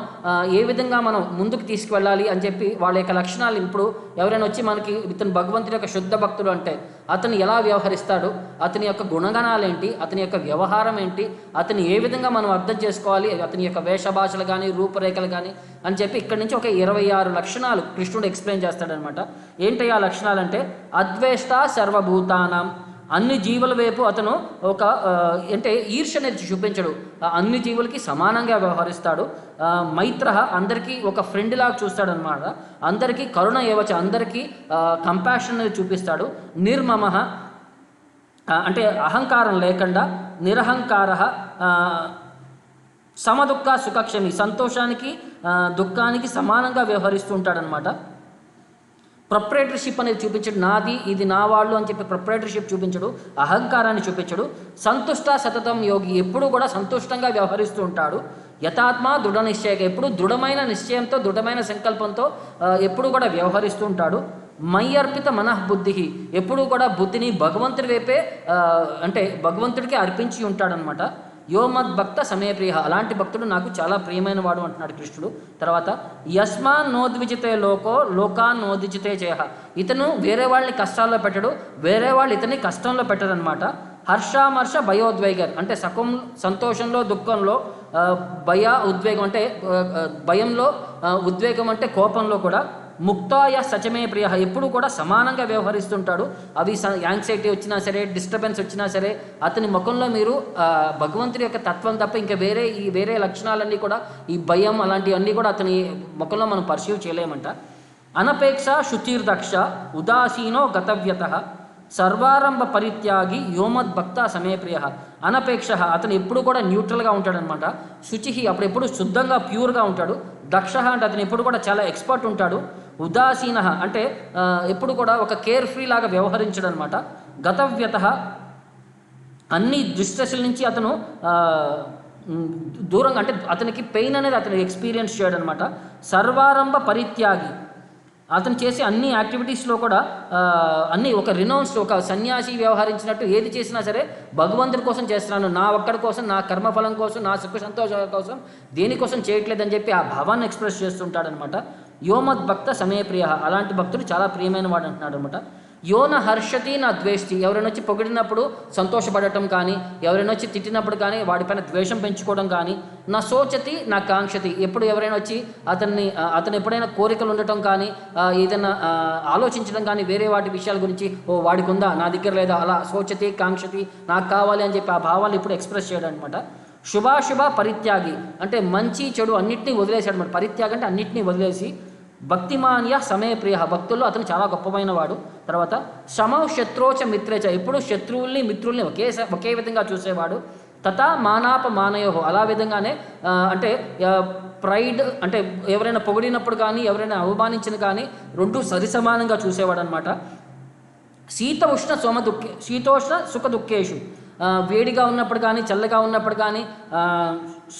ఏ విధంగా మనం ముందుకు తీసుకువెళ్ళాలి అని చెప్పి వాళ్ళ యొక్క లక్షణాలు. ఇప్పుడు ఎవరైనా వచ్చి మనకి ఇతను భగవంతుడి యొక్క శుద్ధ భక్తుడు అంటే అతను ఎలా వ్యవహరిస్తాడు, అతని యొక్క గుణగణాలు ఏంటి, అతని యొక్క వ్యవహారం ఏంటి, అతని ఏ విధంగా మనం అర్థం చేసుకోవాలి, అతని యొక్క వేషభాషలు కానీ రూపురేఖలు కానీ అని చెప్పి ఇక్కడి నుంచి ఒక 26 లక్షణాలు కృష్ణుడు ఎక్స్ప్లెయిన్ చేస్తాడనమాట. ఏంటి ఆ లక్షణాలు అంటే, అద్వేష్ట సర్వభూతానాం, అన్ని జీవుల వైపు అతను ఒక అంటే ఈర్ష్య అనేది చూపించడు, అన్ని జీవులకి సమానంగా వ్యవహరిస్తాడు. మైత్ర, అందరికీ ఒక ఫ్రెండ్ లాగా చూస్తాడనమాట. అందరికీ కరుణ ఏవచ, అందరికీ కంపాషన్ అనేది చూపిస్తాడు. నిర్మమ, అంటే అహంకారం లేకుండా. నిరహంకార, సమదుఃఖ సుఖక్షమి, సంతోషానికి దుఃఖానికి సమానంగా వ్యవహరిస్తూ ఉంటాడనమాట. ప్రొప్రైటర్షిప్ అనేది చూపించడు, నాది ఇది నా వాళ్ళు అని చెప్పి ప్రొప్రైటర్షిప్ చూపించడు, అహంకారాన్ని చూపించడు. సంతుష్ట సతతం యోగి, ఎప్పుడు కూడా సంతుష్టంగా వ్యవహరిస్తూ ఉంటాడు. యథాత్మ దృఢ నిశ్చయక, ఎప్పుడు దృఢమైన నిశ్చయంతో దృఢమైన సంకల్పంతో ఎప్పుడు కూడా వ్యవహరిస్తూ ఉంటాడు. మయ్యర్పిత మనఃబుద్ధి, ఎప్పుడు కూడా బుద్ధిని భగవంతుడి వైపే అంటే భగవంతుడికి అర్పించి ఉంటాడనమాట. యో మద్భక్త సమే ప్రియ, అలాంటి భక్తుడు నాకు చాలా ప్రియమైన వాడు అంటున్నాడు కృష్ణుడు. తర్వాత యస్మాన్ నోద్విజితే లోకాన్ నోద్విజితే చేయ, ఇతను వేరే వాళ్ళని కష్టాల్లో పెట్టడు, వేరే వాళ్ళు ఇతన్ని కష్టంలో పెట్టడనమాట. హర్షామర్ష భయోద్వేగర్, అంటే సంతోషంలో దుఃఖంలో భయ ఉద్వేగం అంటే భయంలో ఉద్వేగం అంటే కోపంలో కూడా. ముక్తాయ సచమే ప్రియ, ఎప్పుడు కూడా సమానంగా వ్యవహరిస్తుంటాడు. అవి యాంగ్జైటీ వచ్చినా సరే, డిస్టర్బెన్స్ వచ్చినా సరే, అతని ముఖంలో మీరు భగవంతుడి యొక్క తత్వం తప్ప ఇంకా వేరే లక్షణాలన్నీ కూడా, ఈ భయం అలాంటివన్నీ కూడా అతని ముఖంలో మనం పర్సీవ్ చేయలేమంట. అనపేక్ష శుచిర్దక్ష ఉదాసీనో గతవ్యత సర్వారంభ పరిత్యాగి యోమద్భక్త సమే ప్రియ. అనపేక్ష, అతను ఎప్పుడు కూడా న్యూట్రల్గా ఉంటాడనమాట. శుచి, అప్పుడు ఎప్పుడు శుద్ధంగా ప్యూర్గా ఉంటాడు. దక్ష అంటే అతను ఎప్పుడు కూడా చాలా ఎక్స్పర్ట్ ఉంటాడు. ఉదాసీన అంటే ఎప్పుడు కూడా ఒక కేర్ ఫ్రీ లాగా వ్యవహరించడం అనమాట. గతవ్యత, అన్ని దుష్టశల నుంచి అతను దూరంగా, అంటే అతనికి పెయిన్ అనేది అతను ఎక్స్పీరియన్స్ చేయడం అనమాట. సర్వారంభ పరిత్యాగి, అతను చేసే అన్ని యాక్టివిటీస్లో కూడా అన్నీ ఒక రినౌన్స్డ్, ఒక సన్యాసి వ్యవహరించినట్టు ఏది చేసినా సరే భగవంతుడి కోసం చేస్తున్నాను, నా ఒక్కడి కోసం, నా కర్మఫలం కోసం, నా సుఖ సంతోషాల కోసం దేనికోసం చేయట్లేదని చెప్పి ఆ భావాన్ని ఎక్స్ప్రెస్ చేస్తుంటాడనమాట. యోమద్భక్త సమే ప్రియ, అలాంటి భక్తుడు చాలా ప్రియమైన వాడు అంటున్నాడు అనమాట. యోన హర్షతి నా ద్వేష్టి, ఎవరైనా వచ్చి పొగిడినప్పుడు సంతోషపడటం కానీ, ఎవరైనా వచ్చి తిట్టినప్పుడు కానీ వాడిపైన ద్వేషం పెంచుకోవడం కానీ. నా శోచతి నా కాంక్షతి, ఎప్పుడు ఎవరైనా వచ్చి అతను ఎప్పుడైనా కోరికలు ఉండటం కానీ, ఏదైనా ఆలోచించడం కానీ వేరే వాటి విషయాల గురించి, ఓ వాడికి ఉందా నా దగ్గర లేదా, అలా శోచతి కాంక్షతి, నాకు కావాలి అని చెప్పి ఆ భావాలు ఇప్పుడు ఎక్స్ప్రెస్ చేయడం అనమాట. శుభాశుభ పరిత్యాగి, అంటే మంచి చెడు అన్నింటినీ వదిలేశాడు అనమాట. పరిత్యాగం అంటే అన్నింటినీ వదిలేసి. భక్తిమాన్య సమే ప్రియ, భక్తుల్లో అతను చాలా గొప్పమైన వాడు. తర్వాత సమౌ శత్రోచ మిత్రేచ, ఎప్పుడు శత్రువుల్ని మిత్రుల్ని ఒకే విధంగా చూసేవాడు. తథా మానాప మానయోహో, అలా విధంగానే అంటే ప్రైడ్ అంటే ఎవరైనా పొగిడినప్పుడు కానీ ఎవరైనా అవమానించిన కానీ రెండు సరిసమానంగా చూసేవాడు అనమాట. శీతోష్ణ సుఖ దుఃఖేషు, వేడిగా ఉన్నప్పుడు కానీ చల్లగా ఉన్నప్పుడు కానీ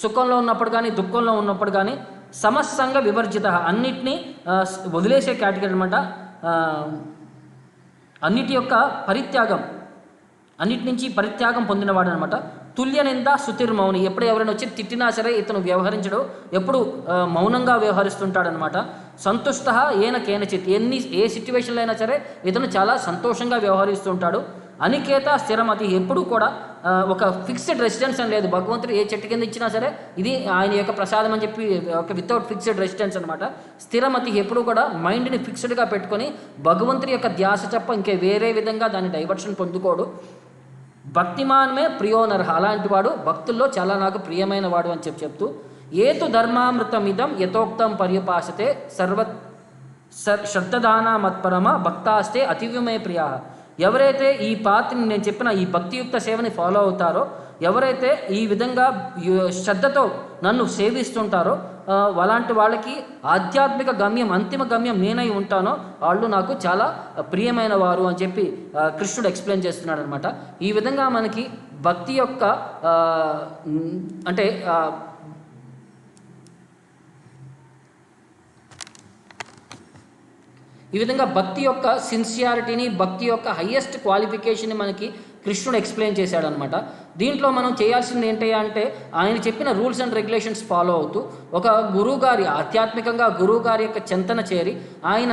సుఖంలో ఉన్నప్పుడు కానీ దుఃఖంలో ఉన్నప్పుడు కానీ. సమస్సంగ వివర్జిత, అన్నిటినీ వదిలేసే కేటగిరీ అనమాట. అన్నిటి యొక్క పరిత్యాగం, అన్నిటి నుంచి పరిత్యాగం పొందినవాడు అనమాట. తుల్య నింద సుతిర్మౌని, ఎప్పుడు ఎవరైనా వచ్చి తిట్టినా సరే ఇతను వ్యవహరించడు, ఎప్పుడు మౌనంగా వ్యవహరిస్తుంటాడనమాట. సంతుష్ట ఏన కేనచిత్, ఏ సిచ్యువేషన్లో అయినా సరే ఇతను చాలా సంతోషంగా వ్యవహరిస్తుంటాడు. అనికేత స్థిరమతి, ఎప్పుడు కూడా ఒక ఫిక్స్డ్ రెసిడెన్స్ అని లేదు. భగవంతుడు ఏ చెట్టు కింద ఇచ్చినా సరే ఇది ఆయన యొక్క ప్రసాదం అని చెప్పి ఒక వితౌట్ ఫిక్స్డ్ రెసిడెన్స్ అనమాట. స్థిరమతి, ఎప్పుడు కూడా మైండ్ని ఫిక్స్డ్గా పెట్టుకొని భగవంతుడి యొక్క ధ్యాస తప్ప ఇంకే వేరే విధంగా దాన్ని డైవర్షన్ పొందుకోడు. భక్తిమాన్మే ప్రియోనర్హ, అలాంటి వాడు భక్తుల్లో చాలా నాకు ప్రియమైన వాడు అని చెప్తూ, ఏతు ధర్మామృతమిదం యథోక్తం పర్యుపాసతే శ్రద్ధదానా మత్పరమ భక్తాస్తే అతివ్యమే ప్రియా. ఎవరైతే ఈ పాత్రని నేను చెప్పిన ఈ భక్తియుక్త సేవని ఫాలో అవుతారో, ఎవరైతే ఈ విధంగా శ్రద్ధతో నన్ను సేవిస్తుంటారో అలాంటి వాళ్ళకి ఆధ్యాత్మిక గమ్యం, అంతిమ గమ్యం నేనై ఉంటానో వాళ్ళు నాకు చాలా ప్రియమైన వారు అని చెప్పి కృష్ణుడు ఎక్స్ప్లెయిన్ చేస్తున్నాడు అనమాట. ఈ విధంగా మనకి భక్తి యొక్క అంటే ఈ విధంగా భక్తి యొక్క సిన్సియారిటీని, భక్తి యొక్క హయ్యెస్ట్ క్వాలిఫికేషన్ని మనకి కృష్ణుడు ఎక్స్ప్లెయిన్ చేశాడనమాట. దీంట్లో మనం చేయాల్సింది ఏంటి అంటే ఆయన చెప్పిన రూల్స్ అండ్ రెగ్యులేషన్స్ ఫాలో అవుతూ ఒక గురువుగారి ఆధ్యాత్మికంగా గురువుగారి యొక్క చింతన చేరి ఆయన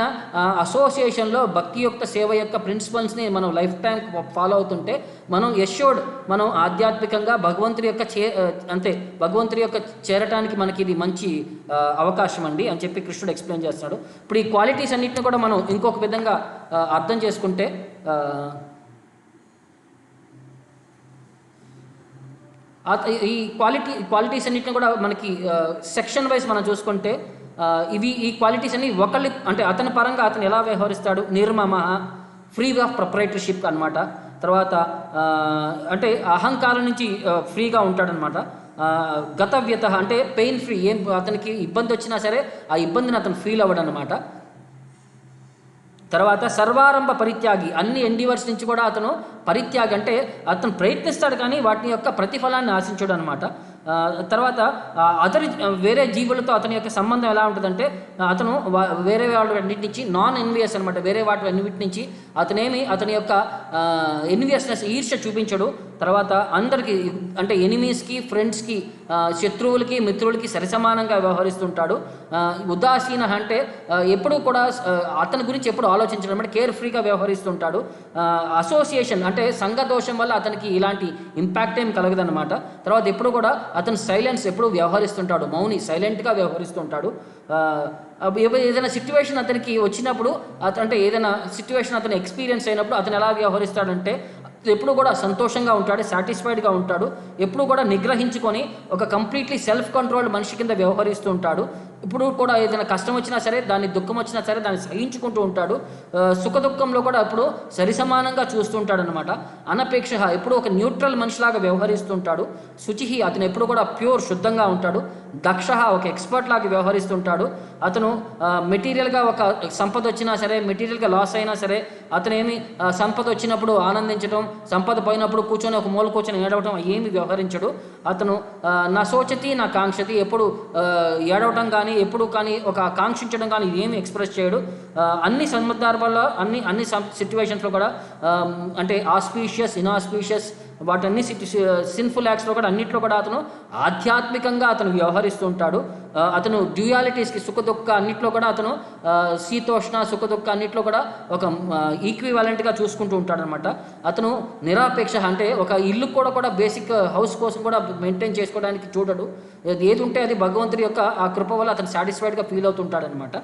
అసోసియేషన్లో భక్తి యొక్క సేవ యొక్క ప్రిన్సిపల్స్ని మనం లైఫ్ టైం ఫాలో అవుతుంటే మనం యశ్యోడ్ మనం ఆధ్యాత్మికంగా భగవంతుడి యొక్క భగవంతుడి యొక్క చేరటానికి మనకి ఇది మంచి అవకాశం అండి అని చెప్పి కృష్ణుడు ఎక్స్ప్లెయిన్ చేస్తాడు. ఇప్పుడు ఈ క్వాలిటీస్ అన్నింటిని కూడా మనం ఇంకొక విధంగా అర్థం చేసుకుంటే ఈ క్వాలిటీస్ అన్నింటిని కూడా మనకి సెక్షన్ వైజ్ మనం చూసుకుంటే ఈ క్వాలిటీస్ అన్ని ఒకళ్ళు అంటే అతని పరంగా అతను ఎలా వ్యవహరిస్తాడు, నిర్మమ, ఫ్రీ ఆఫ్ ప్రొప్రైటర్షిప్ అనమాట. తర్వాత అంటే అహంకారం నుంచి ఫ్రీగా ఉంటాడనమాట. గతవ్యత అంటే పెయిన్ ఫ్రీ, ఏం అతనికి ఇబ్బంది వచ్చినా సరే ఆ ఇబ్బందిని అతను ఫీల్ అవ్వడం అనమాట. తర్వాత సర్వారంభ పరిత్యాగి, అన్ని ఎండివర్స్ నుంచి కూడా అతను పరిత్యాగి అంటే అతను ప్రయత్నిస్తాడు కానీ వాటి యొక్క ప్రతిఫలాన్ని ఆశించడు అనమాట. తర్వాత వేరే జీవులతో అతని యొక్క సంబంధం ఎలా ఉంటుందంటే అతను వేరే వాటి నుంచి నాన్ ఎన్వియస్ అనమాట. వేరే వాటి అన్నిటి నుంచి అతని యొక్క ఎన్వియస్నెస్, ఈర్ష్య చూపించడు. తర్వాత అందరికీ అంటే ఎనిమీస్కి, ఫ్రెండ్స్కి, శత్రువులకి, మిత్రులకి సరిసమానంగా వ్యవహరిస్తుంటాడు. ఉదాసీన అంటే ఎప్పుడూ కూడా అతని గురించి ఎప్పుడు ఆలోచించడం అంటే కేర్ ఫ్రీగా వ్యవహరిస్తుంటాడు. అసోసియేషన్ అంటే సంఘదోషం వల్ల అతనికి ఇలాంటి ఇంపాక్ట్ ఏం కలగదన్నమాట. తర్వాత ఎప్పుడు కూడా అతను సైలెన్స్ ఎప్పుడు వ్యవహరిస్తుంటాడు, మౌని, సైలెంట్గా వ్యవహరిస్తుంటాడు. ఏదైనా సిచ్యువేషన్ అతనికి వచ్చినప్పుడు అంటే ఏదైనా సిచ్యువేషన్ అతను ఎక్స్పీరియన్స్ అయినప్పుడు అతను ఎలా వ్యవహరిస్తాడంటే ఎప్పుడు కూడా సంతోషంగా ఉంటాడు, సాటిస్ఫైడ్గా ఉంటాడు. ఎప్పుడు కూడా నిగ్రహించుకొని ఒక కంప్లీట్లీ సెల్ఫ్ కంట్రోల్డ్ మనిషి కింద వ్యవహరిస్తూ ఉంటాడు. ఇప్పుడు కూడా ఏదైనా కష్టం వచ్చినా సరే, దాన్ని దుఃఖం వచ్చినా సరే దాన్ని సహించుకుంటూ ఉంటాడు. సుఖ దుఃఖంలో కూడా ఎప్పుడు సరిసమానంగా చూస్తుంటాడు అనమాట. అనపేక్ష ఎప్పుడు ఒక న్యూట్రల్ మనిషిలాగా వ్యవహరిస్తుంటాడు. శుచి అతను ఎప్పుడు కూడా ప్యూర్, శుద్ధంగా ఉంటాడు. దక్ష ఒక ఎక్స్పర్ట్ లాగా వ్యవహరిస్తుంటాడు. అతను మెటీరియల్గా ఒక సంపద వచ్చినా సరే, మెటీరియల్గా లాస్ అయినా సరే అతనేమి సంపద వచ్చినప్పుడు ఆనందించడం, సంపద పోయినప్పుడు కూర్చొని ఒక మూల కూర్చొని ఏడవటం ఏమి వ్యవహరించడు. అతను నా శోచతి నా కాంక్షతి, ఎప్పుడు ఏడవటం కానీ ఎప్పుడు కానీ ఒక కాంక్షించడం కానీ ఏమి ఎక్స్ప్రెస్ చేయడు. అన్ని సందర్భాల్లో అన్ని సిచ్యువేషన్స్లో కూడా అంటే ఆస్పీషియస్, ఇన్ఆస్పీషియస్ వాటన్ని సిన్ఫుల్ యాక్ట్స్లో కూడా అన్నింటిలో కూడా అతను ఆధ్యాత్మికంగా అతను వ్యవహరిస్తూ ఉంటాడు. అతను డ్యూయాలిటీస్కి, సుఖ దుఃఖ అన్నింటిలో కూడా అతను శీతోష్ణ, సుఖ దుఃఖ అన్నింటిలో కూడా ఒక ఈక్వివాలెంట్గా చూసుకుంటూ ఉంటాడనమాట. అతను నిరాపేక్ష అంటే ఒక ఇల్లు కూడా బేసిక్ హౌస్ కోసం కూడా మెయింటైన్ చేసుకోవడానికి చూడడు. ఏది ఉంటే అది భగవంతుడి యొక్క ఆ కృప వల్ల అతను సాటిస్ఫైడ్గా ఫీల్ అవుతుంటాడనమాట.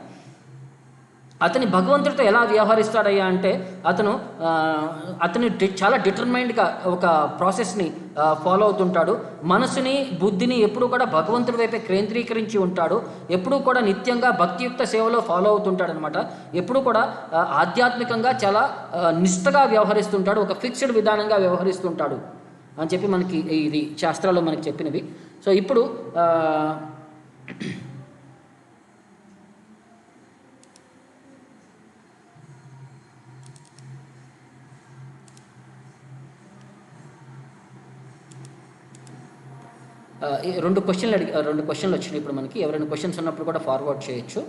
అతని భగవంతుడితో ఎలా వ్యవహరిస్తాడయ్యా అంటే అతను చాలా డిటర్మైన్డ్గా ఒక ప్రాసెస్ని ఫాలో అవుతుంటాడు. మనసుని, బుద్ధిని ఎప్పుడూ కూడా భగవంతుడి వైపే కేంద్రీకరించి ఉంటాడు. ఎప్పుడూ కూడా నిత్యంగా భక్తియుక్త సేవలో ఫాలో అవుతుంటాడు అనమాట. ఎప్పుడూ కూడా ఆధ్యాత్మికంగా చాలా నిష్ఠగా వ్యవహరిస్తుంటాడు, ఒక ఫిక్స్డ్ విధానంగా వ్యవహరిస్తుంటాడు అని చెప్పి మనకి ఇది శాస్త్రాల్లో మనకి చెప్పినవి. సో ఇప్పుడు రెండు క్వశ్చన్లు వచ్చినాయి ఇప్పుడు మనకి. ఎవరైనా క్వశ్చన్స్ ఉన్నప్పుడు కూడా ఫార్వర్డ్ చేయొచ్చు.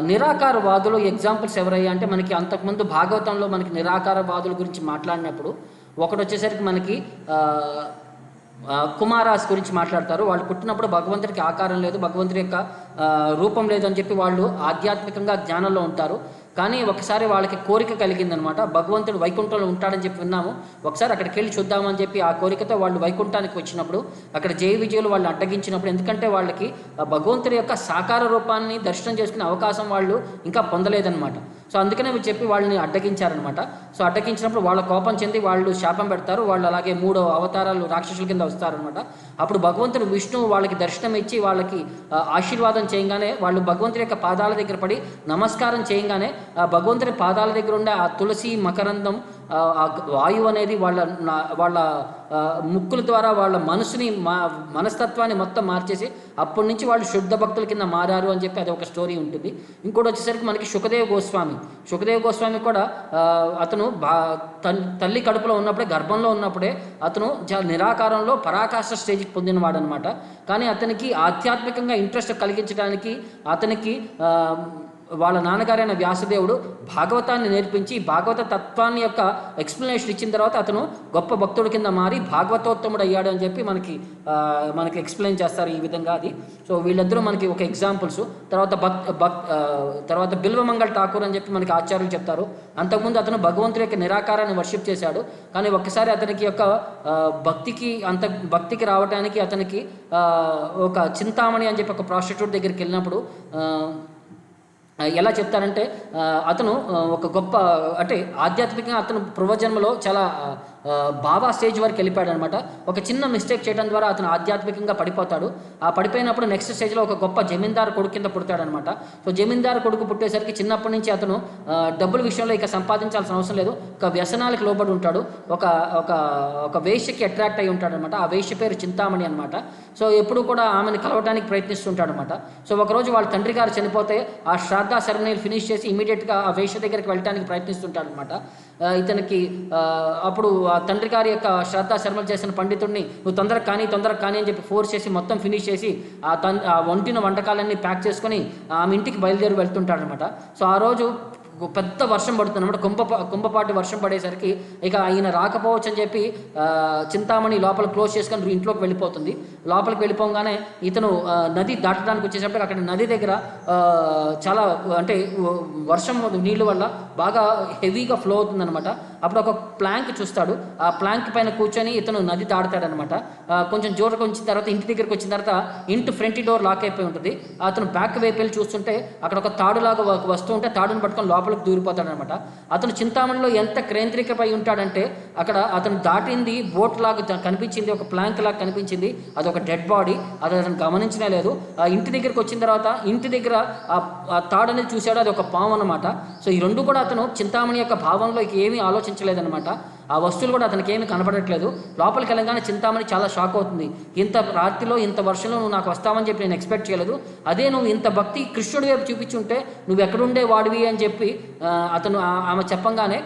నిరాకారవాదులు ఎగ్జాంపుల్స్ ఎవరయ్యా అంటే మనకి అంతకుముందు భాగవతంలో మనకి నిరాకారవాదుల గురించి మాట్లాడినప్పుడు ఒకటి వచ్చేసరికి మనకి కుమారాస్ గురించి మాట్లాడతారు. వాళ్ళు పుట్టినప్పుడు భగవంతుడికి ఆకారం లేదు, భగవంతుడి యొక్క రూపం లేదు అని చెప్పి వాళ్ళు ఆధ్యాత్మికంగా జ్ఞానంలో ఉంటారు. కానీ ఒకసారి వాళ్ళకి కోరిక కలిగిందనమాట, భగవంతుడు వైకుంఠంలో ఉంటాడని చెప్పి విన్నాము, ఒకసారి అక్కడికి వెళ్ళి చూద్దామని చెప్పి ఆ కోరికతో వాళ్ళు వైకుంఠానికి వచ్చినప్పుడు అక్కడ జయ విజయులు వాళ్ళు అడ్డగించినప్పుడు, ఎందుకంటే వాళ్ళకి భగవంతుడి యొక్క సాకార రూపాన్ని దర్శనం చేసుకునే అవకాశం వాళ్ళు ఇంకా పొందలేదన్నమాట. సో అందుకనే చెప్పి వాళ్ళని అడ్డగించారనమాట. సో అడ్డగించినప్పుడు వాళ్ళ కోపం చెంది వాళ్ళు శాపం పెడతారు. వాళ్ళు అలాగే 3 అవతారాలు రాక్షసుల కింద వస్తారనమాట. అప్పుడు భగవంతుడు విష్ణువు వాళ్ళకి దర్శనం ఇచ్చి వాళ్ళకి ఆశీర్వాదం చేయగానే వాళ్ళు భగవంతుడి యొక్క పాదాల దగ్గర పడి నమస్కారం చేయగానే ఆ భగవంతుడి పాదాల దగ్గర ఉండే ఆ తులసి మకరందం, ఆ వాయువు అనేది వాళ్ళ ముక్కుల ద్వారా వాళ్ళ మనస్తత్వాన్ని మొత్తం మార్చేసి అప్పటి నుంచి వాళ్ళు శుద్ధ భక్తుల కింద మారారు అని చెప్పి అది ఒక స్టోరీ ఉంటుంది. ఇంకోటి వచ్చేసరికి మనకి సుఖదేవ్ గోస్వామి కూడా అతను తల్లి కడుపులో ఉన్నప్పుడే, గర్భంలో ఉన్నప్పుడే అతను నిరాకారంలో పరాకాష్ఠ స్టేజ్కి పొందినవాడు అనమాట. కానీ అతనికి ఆధ్యాత్మికంగా ఇంట్రెస్ట్ కలిగించడానికి అతనికి వాళ్ళ నాన్నగారైన వ్యాసదేవుడు భాగవతాన్ని నేర్పించి భాగవత తత్వాన్ని యొక్క ఎక్స్ప్లెనేషన్ ఇచ్చిన తర్వాత అతను గొప్ప భక్తుడి కింద మారి భాగవతోత్తముడు అయ్యాడు అని చెప్పి మనకి ఎక్స్ప్లెయిన్ చేస్తారు ఈ విధంగా అది. సో వీళ్ళిద్దరూ మనకి ఒక ఎగ్జాంపుల్స్. తర్వాత బిల్వమంగళ్ ఠాకూర్ అని చెప్పి మనకి ఆచార్యులు చెప్తారు. అంతకుముందు అతను భగవంతుడి యొక్క నిరాకారాన్ని వర్షిప్ చేశాడు. కానీ ఒక్కసారి అతనికి యొక్క భక్తికి రావడానికి అతనికి ఒక చింతామణి అని చెప్పి ఒక ప్రాస్టిట్యూట్ దగ్గరికి వెళ్ళినప్పుడు ఎలా చెప్తారంటే అతను ఒక గొప్ప అంటే ఆధ్యాత్మికంగా అతను పూర్వజన్మలో చాలా బాబా స్టేజ్ వరకు వెళ్ళిపోయాడు అనమాట. ఒక చిన్న మిస్టేక్ చేయడం ద్వారా అతను ఆధ్యాత్మికంగా పడిపోతాడు. ఆ పడిపోయినప్పుడు నెక్స్ట్ స్టేజ్లో ఒక గొప్ప జమీందారు కొడుకు కింద పుడతాడనమాట. సో జమీందారు కొడుకు పుట్టేసరికి చిన్నప్పటి నుంచి అతను డబ్బుల విషయంలో ఇక సంపాదించాల్సిన అవసరం లేదు, ఒక వ్యసనాలకు లోబడి ఉంటాడు, ఒక ఒక ఒక వేశ్యకి అట్రాక్ట్ అయి ఉంటాడనమాట. ఆ వేశ్య పేరు చింతామణి అనమాట. సో ఎప్పుడు కూడా ఆమెను కలవడానికి ప్రయత్నిస్తుంటాడనమాట. సో ఒకరోజు వాళ్ళ తండ్రి గారు చనిపోతే ఆ శ్రాద్ధ సెరమనీలు ఫినిష్ చేసి ఇమీడియట్గా ఆ వేశ్య దగ్గరికి వెళ్ళడానికి ప్రయత్నిస్తుంటాడనమాట. ఇతనికి అప్పుడు ఆ తండ్రి గారి యొక్క శ్రద్ధ శర్మలు చేసిన పండితుడిని నువ్వు తొందరగా కానీ అని చెప్పి ఫోర్స్ చేసి మొత్తం ఫినిష్ చేసి ఆ వంటిన వంటకాలన్నీ ప్యాక్ చేసుకొని ఆమె ఇంటికి బయలుదేరి వెళ్తుంటాడనమాట. సో ఆ రోజు పెద్ద వర్షం పడుతుంది అనమాట. కుంభపాటి వర్షం పడేసరికి ఇక ఆయన రాకపోవచ్చు అని చెప్పి చింతామణి లోపల క్లోజ్ చేసుకొని ఇంట్లోకి వెళ్ళిపోతుంది. లోపలికి వెళ్ళిపోగానే ఇతను నది దాటడానికి వచ్చేసరికి అక్కడ నది దగ్గర చాలా అంటే వర్షం నీళ్ళు వల్ల బాగా హెవీగా ఫ్లో అవుతుందన్నమాట. అప్పుడు ఒక ప్లాంక్ చూస్తాడు. ఆ ప్లాంక్ పైన కూర్చొని ఇతను నది దాడతాడనమాట. కొంచెం జోరుగా వచ్చిన తర్వాత ఇంటి దగ్గరికి వచ్చిన తర్వాత ఇంటి ఫ్రంట్ డోర్ లాక్ అయిపోయి ఉంటుంది. అతను బ్యాక్ వైపు వెళ్ళి చూస్తుంటే అక్కడ ఒక తాడులాగా వస్తూ ఉంటే తాడును పట్టుకొని లోపలికి దూరిపోతాడనమాట. అతను చింతామణిలో ఎంత కేంద్రీకపై ఉంటాడంటే అక్కడ అతను దాటింది బోట్ లాగా కనిపించింది, ఒక ప్లాంక్ లాగా కనిపించింది, అది ఒక డెడ్ బాడీ. అది అతను గమనించనే లేదు. ఆ ఇంటి దగ్గరికి వచ్చిన తర్వాత ఇంటి దగ్గర ఆ తాడు అనేది చూశాడు, అది ఒక పాము అనమాట. సో ఈ రెండు కూడా అతను చింతామణి యొక్క భావంలో ఏమీ ఆలోచించలేదనమాట. ఆ వస్తువులు కూడా అతనికి ఏమీ కనపడట్లేదు. లోపలికి వెళ్ళగానే చింతామణి చాలా షాక్ అవుతుంది. ఇంత రాత్రిలో ఇంత వర్షంలో నువ్వు నాకు వస్తావని చెప్పి నేను ఎక్స్పెక్ట్ చేయలేదు. అదే నువ్వు ఇంత భక్తి కృష్ణుడి వైపు చూపించుంటే నువ్వు ఎక్కడుండే వాడివి అని చెప్పి ఆమె చెప్పంగానే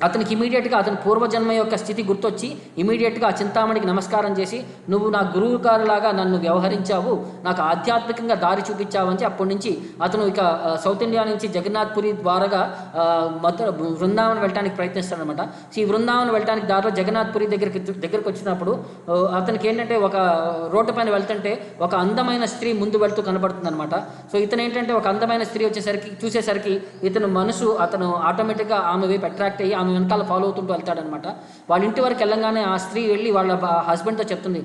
అతనికి ఇమీడియట్గా అతని పూర్వజన్మ యొక్క స్థితి గుర్తొచ్చి ఇమీడియట్గా ఆ చింతామణికి నమస్కారం చేసి నువ్వు నా గురువు గారులాగా నన్ను వ్యవహరించావు, నాకు ఆధ్యాత్మికంగా దారి చూపించావు అని అప్పటి నుంచి అతను ఇక సౌత్ ఇండియా నుంచి జగన్నాథ్పురి ద్వారాగా బృందావనం వెళ్ళడానికి ప్రయత్నిస్తాడనమాట. ఈ బృందావనం వెళ్ళడానికి దారిలో జగన్నాథ్పురి దగ్గరికి వచ్చినప్పుడు అతనికి ఏంటంటే ఒక రోడ్డు పైన వెళ్తుంటే ఒక అందమైన స్త్రీ ముందు వెళ్తూ కనబడుతుంది అనమాట. సో ఇతను ఏంటంటే ఒక అందమైన స్త్రీ చూసేసరికి ఇతను మనసు అతను ఆటోమేటిక్గా ఆమె వైపు అట్రాక్ట్ అయ్యి వెనకాల ఫాలో అవుతుంటూ వెళ్తాడనమాట. వాళ్ళ ఇంటి వరకు వెళ్ళంగానే ఆ స్త్రీ వెళ్ళి వాళ్ళ హస్బెండ్తో చెప్తుంది,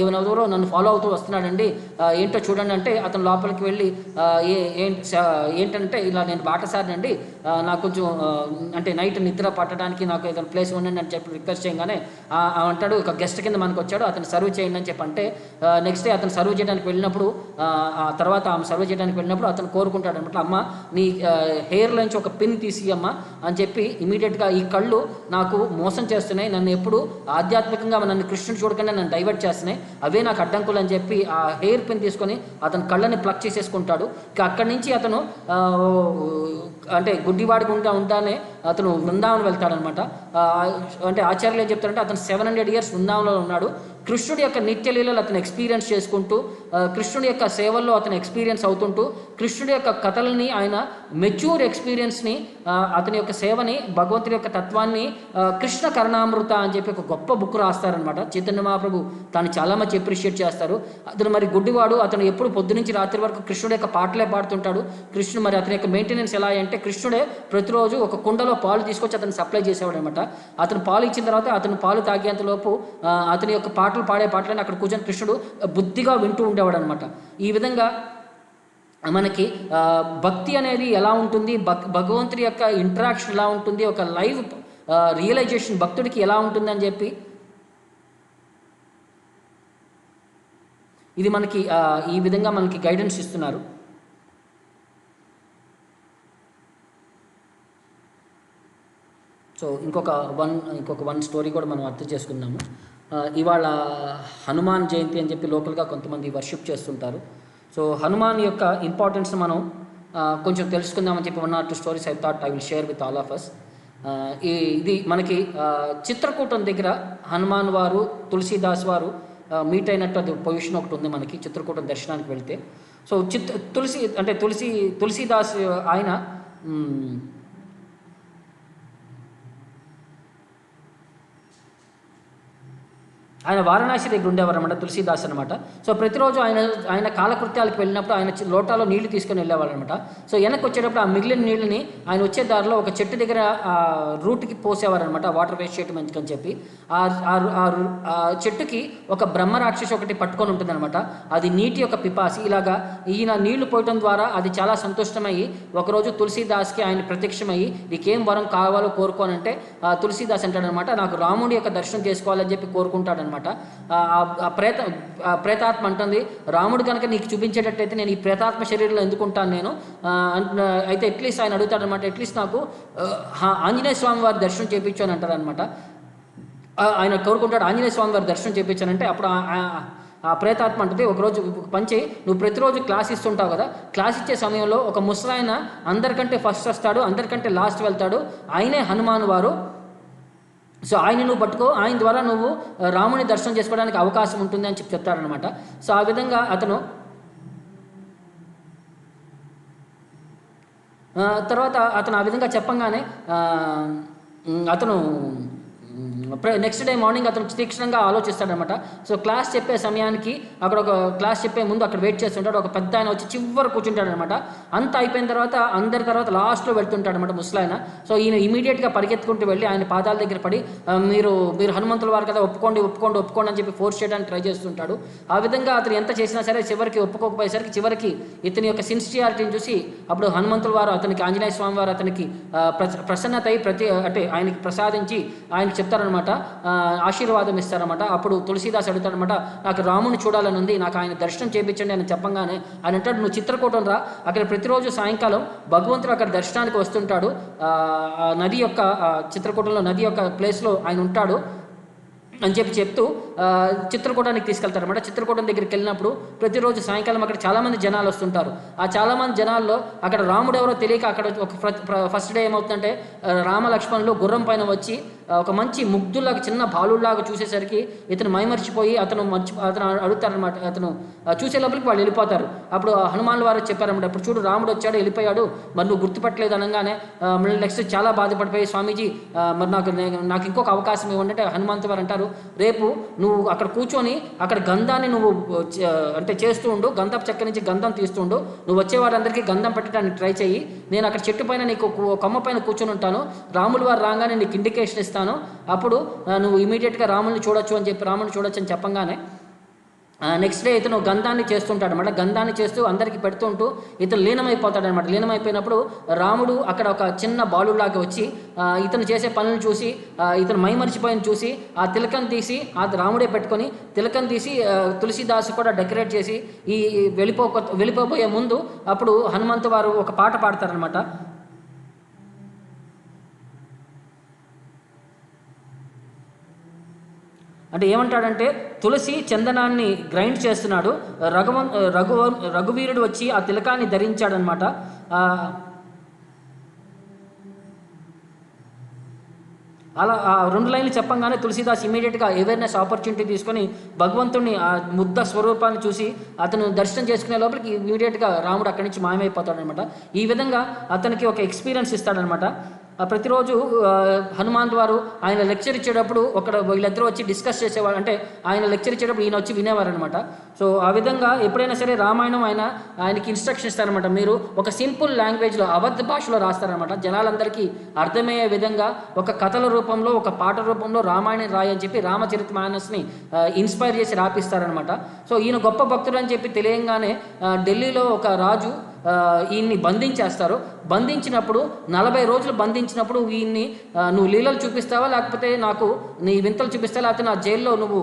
ఈవెనెవరో నన్ను ఫాలో అవుతూ వస్తున్నాడండి, ఏంటో చూడండి అంటే అతను లోపలికి వెళ్ళి ఏంటంటే ఇలా నేను బాటసారినండి, నాకు కొంచెం అంటే నైట్ నిద్ర పట్టడానికి నాకు ఏదైనా ప్లేస్ ఉండండి అని చెప్పి రిక్వెస్ట్ చేయగానే అంటాడు ఒక గెస్ట్ కింద మనకు వచ్చాడు, అతను సర్వ్ చేయండి అని చెప్పి అంటే నెక్స్ట్ డే అతను సర్వ్ చేయడానికి వెళ్ళినప్పుడు ఆ తర్వాత ఆమె సర్వ్ చేయడానికి వెళ్ళినప్పుడు అతను కోరుకుంటాడు అనమాట, అమ్మ నీ హెయిర్లోంచి ఒక పిన్ తీసి అమ్మ అని చెప్పి ఇమీడియట్గా ఈ కళ్ళు నాకు మోసం చేస్తున్నాయి, నన్ను ఎప్పుడు ఆధ్యాత్మికంగా నన్ను కృష్ణుడు చూడకుండా నన్ను డైవర్ట్ చేస్తున్నాయి, అవే నాకు అడ్డంకులు అని చెప్పి ఆ హెయిర్ పిన్ తీసుకొని అతను కళ్ళని ప్లక్ చేసేసుకుంటాడు. ఇక అక్కడి నుంచి అతను అంటే గుడ్డివాడికి ఉంటానే అతను బృందావనం వెళ్తాడనమాట. అంటే ఆచార్యులు ఏం చెప్తారంటే అతను 700 years బృందావనంలో ఉన్నాడు. కృష్ణుడి యొక్క నిత్యలీలలు అతను ఎక్స్పీరియన్స్ చేసుకుంటూ కృష్ణుడి యొక్క సేవల్లో అతను ఎక్స్పీరియన్స్ అవుతుంటూ కృష్ణుడి యొక్క కథలని ఆయన మెచ్యూర్ ఎక్స్పీరియన్స్ని అతని యొక్క సేవని భగవంతుడి యొక్క తత్వాన్ని కృష్ణ కరుణామృత అని చెప్పి ఒక గొప్ప బుక్ రాస్తారనమాట. చైతన్య మహాప్రభు తాను చాలా మంచి అప్రిషియేట్ చేస్తారు. అతను మరి గుడ్డివాడు, అతను ఎప్పుడు పొద్దునుంచి రాత్రి వరకు కృష్ణుడి యొక్క పాటలే పాడుతుంటాడు. కృష్ణుడు మరి అతని యొక్క మెయింటెనెన్స్ ఎలా అంటే కృష్ణుడే ప్రతిరోజు ఒక కుండలో పాలు తీసుకొచ్చి అతను సప్లై చేసేవాడు అనమాట. అతను పాలు ఇచ్చిన తర్వాత అతను పాలు తాగేంతలోపు అతని యొక్క పాటలు పాడే పాటలని అక్కడ కూర్చొని కృష్ణుడు బుద్ధిగా వింటూ ఉండేవాడు అనమాట. ఈ విధంగా మనకి భక్తి అనేది ఎలా ఉంటుంది, భగవంతుడి యొక్క ఇంటరాక్షన్ ఎలా ఉంటుంది, ఒక లైవ్ రియలైజేషన్ భక్తుడికి ఎలా ఉంటుంది అని చెప్పి ఇది మనకి ఈ విధంగా మనకి గైడెన్స్ ఇస్తున్నారు. సో ఇంకొక వన్ స్టోరీ కూడా మనం అర్థం చేసుకుందాము. ఇవాళ హనుమాన్ జయంతి అని చెప్పి లోకల్గా కొంతమంది వర్షిప్ చేస్తుంటారు. సో హనుమాన్ యొక్క ఇంపార్టెన్స్ మనం కొంచెం తెలుసుకుందామని చెప్పి 1 or 2 stories I thought I will share with all of us. ఇది మనకి చిత్రకూటం దగ్గర హనుమాన్ వారు తులసీదాస్ వారు మీట్ అయినట్టు అది పొజిషన్ ఒకటి ఉంది మనకి చిత్రకూటం దర్శనానికి వెళ్తే. సో తులసీదాస్ ఆయన ఆయన వారణాసి దగ్గర ఉండేవారు అనమాట, తులసీదాస్ అనమాట. సో ప్రతిరోజు ఆయన కాలకృత్యాలకు వెళ్ళినప్పుడు ఆయన లోటాలో నీళ్లు తీసుకొని వెళ్ళేవారు అనమాట. సో వెనక్కి వచ్చేటప్పుడు ఆ మిగిలిన నీళ్ళని ఆయన వచ్చే దారిలో ఒక చెట్టు దగ్గర రూట్కి పోసేవారు అనమాట, వాటర్ వేస్ట్ చేయటం మంచిదని చెప్పి. ఆ చెట్టుకి ఒక బ్రహ్మరాక్షసి ఒకటి పట్టుకొని ఉంటుందన్నమాట. అది నీటి యొక్క పిపాసి. ఇలాగా ఈయన నీళ్లు పోయటం ద్వారా అది చాలా సంతుష్టమయ్యి ఒకరోజు తులసీదాస్కి ఆయన ప్రత్యక్షమయ్యి నీకేం వరం కావాలో కోరుకోనంటే తులసీదాస్ అంటాడనమాట, నాకు రాముడి యొక్క దర్శనం చేసుకోవాలని చెప్పి కోరుకుంటాడనమాట. ప్రేతాత్మ అంటుంది, రాముడు కనుక నీకు చూపించేటట్టయితే నేను ఈ ప్రేతాత్మ శరీరంలో ఎందుకుంటాను నేను. అయితే అట్లీస్ట్ ఆయన అడుగుతాడనమాట, అట్లీస్ట్ నాకు ఆంజనేయ స్వామి వారి దర్శనం చేయించు అని అంటారనమాట. ఆయన కోరుకుంటాడు ఆంజనేయ స్వామి వారి దర్శనం చేయించానంటే అప్పుడు ఆ ప్రేతాత్మ అంటుంది, ఒకరోజు పంచి నువ్వు ప్రతిరోజు క్లాస్ ఇస్తుంటావు కదా, క్లాస్ ఇచ్చే సమయంలో ఒక ముసలాయన అందరికంటే ఫస్ట్ వస్తాడు, అందరికంటే లాస్ట్ వెళ్తాడు, ఆయనే హనుమాన్ వారు. సో ఆయన నువ్వు పట్టుకో, ఆయన ద్వారా నువ్వు రాముని దర్శనం చేసుకోవడానికి అవకాశం ఉంటుంది అని చెప్తారనమాట. సో ఆ విధంగా తర్వాత అతను ఆ విధంగా చెప్పంగానే అతను నెక్స్ట్ డే మార్నింగ్ అతను తీక్షణంగా ఆలోచిస్తాడనమాట. సో క్లాస్ చెప్పే సమయానికి అక్కడ ఒక క్లాస్ చెప్పే ముందు అక్కడ వెయిట్ చేస్తుంటాడు. ఒక పెద్ద ఆయన వచ్చి చివరి కూర్చుంటాడనమాట. అంతా అయిపోయిన తర్వాత అందరి తర్వాత లాస్ట్లో వెళ్తుంటాడనమాట ముసలాయన. సో ఈయన ఇమీడియట్గా పరిగెత్తుకుంటూ వెళ్ళి ఆయన పాదాల దగ్గర పడి మీరు హనుమంతుల వారు కదా, ఒప్పుకోండి అని చెప్పి ఫోర్స్ చేయడానికి ట్రై చేస్తుంటాడు. ఆ విధంగా అతను ఎంత చేసినా సరే చివరికి ఒప్పుకోకపోయేసరికి చివరికి ఇతని యొక్క సిన్సియారిటీని చూసి అప్పుడు హనుమంతుల వారు అతనికి, ఆంజనేయ స్వామి వారు అతనికి ప్రసన్నత అయి ఆయనకి ప్రసాదించి ఆయనకి చెప్తారనమాట, ఆశీర్వాదం ఇస్తారనమాట. అప్పుడు తులసీదాస్ అడుగుతాడనమాట, నాకు రాముని చూడాలని ఉంది, నాకు ఆయన దర్శనం చేయించండి అని చెప్పంగానే ఆయన అంటాడు, నువ్వు చిత్రకూటం రా, అక్కడ ప్రతిరోజు సాయంకాలం భగవంతుడు అక్కడ దర్శనానికి వస్తుంటాడు, నది యొక్క చిత్రకూటంలో నది యొక్క ప్లేస్లో ఆయన ఉంటాడు అని చెప్తూ చిత్రకూటానికి తీసుకెళ్తారనమాట. చిత్రకూటం దగ్గరికి వెళ్ళినప్పుడు ప్రతిరోజు సాయంకాలం అక్కడ చాలామంది జనాలు వస్తుంటారు. ఆ చాలామంది జనాల్లో అక్కడ రాముడు ఎవరో తెలియక అక్కడ ఒక ఫస్ట్ డే ఏమవుతుందంటే రామలక్ష్మణులు గుర్రం పైన వచ్చి ఒక మంచి ముగ్ధులాగా చిన్న బాలులాగా చూసేసరికి ఇతను మైమర్చిపోయి అతను అడుగుతారనమాట. అతను చూసే లోపలికి వాళ్ళు వెళ్ళిపోతారు. అప్పుడు హనుమాన్ వారు చెప్పారనమాట, ఇప్పుడు చూడు రాముడు వచ్చాడు వెళ్ళిపోయాడు, మరి నువ్వు గుర్తుపట్టలేదు అనగానే మళ్ళీ నెక్స్ట్ చాలా బాధపడిపోయి స్వామీజీ మరి నాకు ఇంకొక అవకాశం ఇవ్వండి అంటే హనుమంతు వారు అంటారు, రేపు నువ్వు అక్కడ కూర్చొని అక్కడ గంధాన్ని నువ్వు చేస్తూ ఉండు, గంధపు చెక్క నుంచి గంధం తీస్తుండు, నువ్వు వచ్చేవారందరికీ గంధం పెట్టడానికి ట్రై చేయి, నేను అక్కడ చెట్టు పైన నీకు కొమ్మ పైన కూర్చొని ఉంటాను, రాములు వారు రాగానే నీకు ఇండికేషన్ ఇస్తాను, అప్పుడు నువ్వు ఇమీడియట్గా రాముల్ని చూడొచ్చు అని చెప్పంగానే నెక్స్ట్ డే ఇతను గంధాన్ని చేస్తుంటాడు అనమాట. గంధాన్ని చేస్తూ అందరికీ పెడుతుంటూ ఇతను లీనమైపోతాడనమాట. లీనమైపోయినప్పుడు రాముడు అక్కడ ఒక చిన్న బాలులాగా వచ్చి ఇతను చేసే పనులను చూసి ఇతను మైమరిచిపోయిన చూసి ఆ తిలకం తీసి రాముడే పెట్టుకొని తిలకం తీసి తులసీదాసు కూడా డెకరేట్ చేసి ఈ వెళ్ళిపోబోయే ముందు అప్పుడు హనుమంతు వారు ఒక పాట పాడతారనమాట. అంటే ఏమంటాడంటే, తులసి చందనాన్ని గ్రైండ్ చేస్తున్నాడు, రఘువీరుడు వచ్చి ఆ తిలకాన్ని ధరించాడనమాట. అలా ఆ 2 లైన్లు చెప్పంగానే తులసీదాస్ ఇమీడియట్గా అవేర్నెస్ ఆపర్చునిటీ తీసుకొని భగవంతుడిని ఆ ముద్ద స్వరూపాన్ని చూసి అతను దర్శనం చేసుకునే లోపలికి ఇమీడియట్గా రాముడు అక్కడి నుంచి మాయమైపోతాడనమాట. ఈ విధంగా అతనికి ఒక ఎక్స్పీరియన్స్ ఇస్తాడనమాట. ప్రతిరోజు హనుమాన్ వారు ఆయన లెక్చర్ ఇచ్చేటప్పుడు వీళ్ళిద్దరూ వచ్చి డిస్కస్ చేసేవాడు, అంటే ఆయన లెక్చర్ ఇచ్చేటప్పుడు ఈయన వచ్చి వినేవారనమాట. సో ఆ విధంగా ఎప్పుడైనా సరే రామాయణం ఆయనకి ఇన్స్ట్రక్షన్ ఇస్తారనమాట. మీరు ఒక సింపుల్ లాంగ్వేజ్లో అబద్ధ భాషలో రాస్తారనమాట, జనాలందరికీ అర్థమయ్యే విధంగా ఒక కథల రూపంలో ఒక పాట రూపంలో రామాయణం రాయని చెప్పి రామచరితమానస్ని ఇన్స్పైర్ చేసి రాపిస్తారనమాట. సో ఈయన గొప్ప భక్తుడు అని చెప్పి తెలియంగానే ఢిల్లీలో ఒక రాజు ఈయన్ని బంధించేస్తారు. బంధించినప్పుడు 40 రోజులు బంధించినప్పుడు ఈయన్ని నువ్వు లీలలు చూపిస్తావా లేకపోతే నాకు నీ వింతలు చూపిస్తావా లేకపోతే నా జైల్లో నువ్వు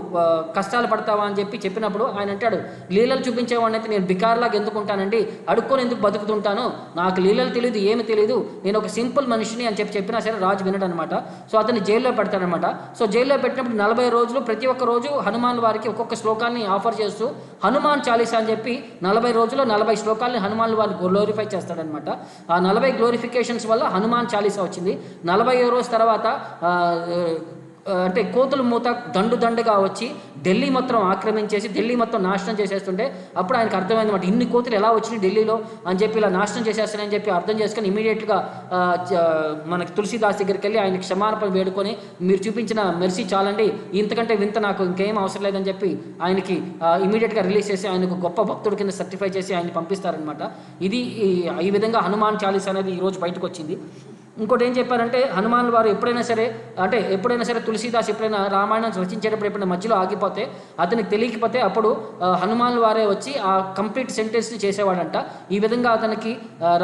కష్టాలు పడతావా అని చెప్పినప్పుడు ఆయన అంటాడు, లీలలు చూపించేవాడిని అయితే నేను బికార్లాగా ఎందుకుంటానండి, అడుక్కొని ఎందుకు బతుకుతుంటాను, నాకు లీలలు తెలియదు ఏమి తెలియదు, నేను ఒక సింపుల్ మనిషిని అని చెప్పినా సరే రాజు వినడు అనమాట. సో అతన్ని జైల్లో పెడతాడనమాట. సో జైల్లో పెట్టినప్పుడు 40 రోజులు ప్రతి ఒక్క రోజు హనుమాన్ వారికి ఒక్కొక్క శ్లోకాన్ని ఆఫర్ చేస్తూ హనుమాన్ చాలీసా అని చెప్పి 40 రోజుల్లో 40 శ్లోకాలని హనుమాన్ వారు గ్లోరిఫై చేస్తాడనమాట. ఆ 40 గ్లోరిఫికేషన్స్ వల్ల హనుమాన్ చాలీసా వచ్చింది. 40వ రోజు తర్వాత అంటే కోతుల మూత దండుగా వచ్చి ఢిల్లీ మొత్తం ఆక్రమించేసి ఢిల్లీ మొత్తం నాశనం చేసేస్తుంటే అప్పుడు ఆయనకు అర్థమైందన్నమాట, ఇన్ని కోతులు ఎలా వచ్చినాయి ఢిల్లీలో అని చెప్పి, ఇలా నాశనం చేసేస్తానని చెప్పి అర్థం చేసుకొని ఇమీడియట్గా మనకి తులసీదాస్ దగ్గరికి వెళ్ళి ఆయన క్షమాపణ వేడుకొని, మీరు చూపించిన మెర్సీ చాలండి, ఇంతకంటే వింత నాకు ఇంకేం అవసరం లేదని చెప్పి ఆయనకి ఇమీడియట్గా రిలీజ్ చేసి ఆయనకు గొప్ప భక్తుడి కింద సర్టిఫై చేసి ఆయన పంపిస్తారనమాట. ఇది ఈ విధంగా హనుమాన్ చాలీసా అనేది ఈరోజు బయటకు వచ్చింది. ఇంకోటి ఏం చెప్పారంటే, హనుమాన్ వారు ఎప్పుడైనా సరే తులసీదాస్ ఎప్పుడైనా రామాయణం రచించేటప్పుడు ఎప్పుడైనా మధ్యలో ఆగిపోతే, అతనికి తెలియకపోతే అప్పుడు హనుమాన్ వారే వచ్చి ఆ కంప్లీట్ సెంటెన్స్ని చేసేవాడంట. ఈ విధంగా అతనికి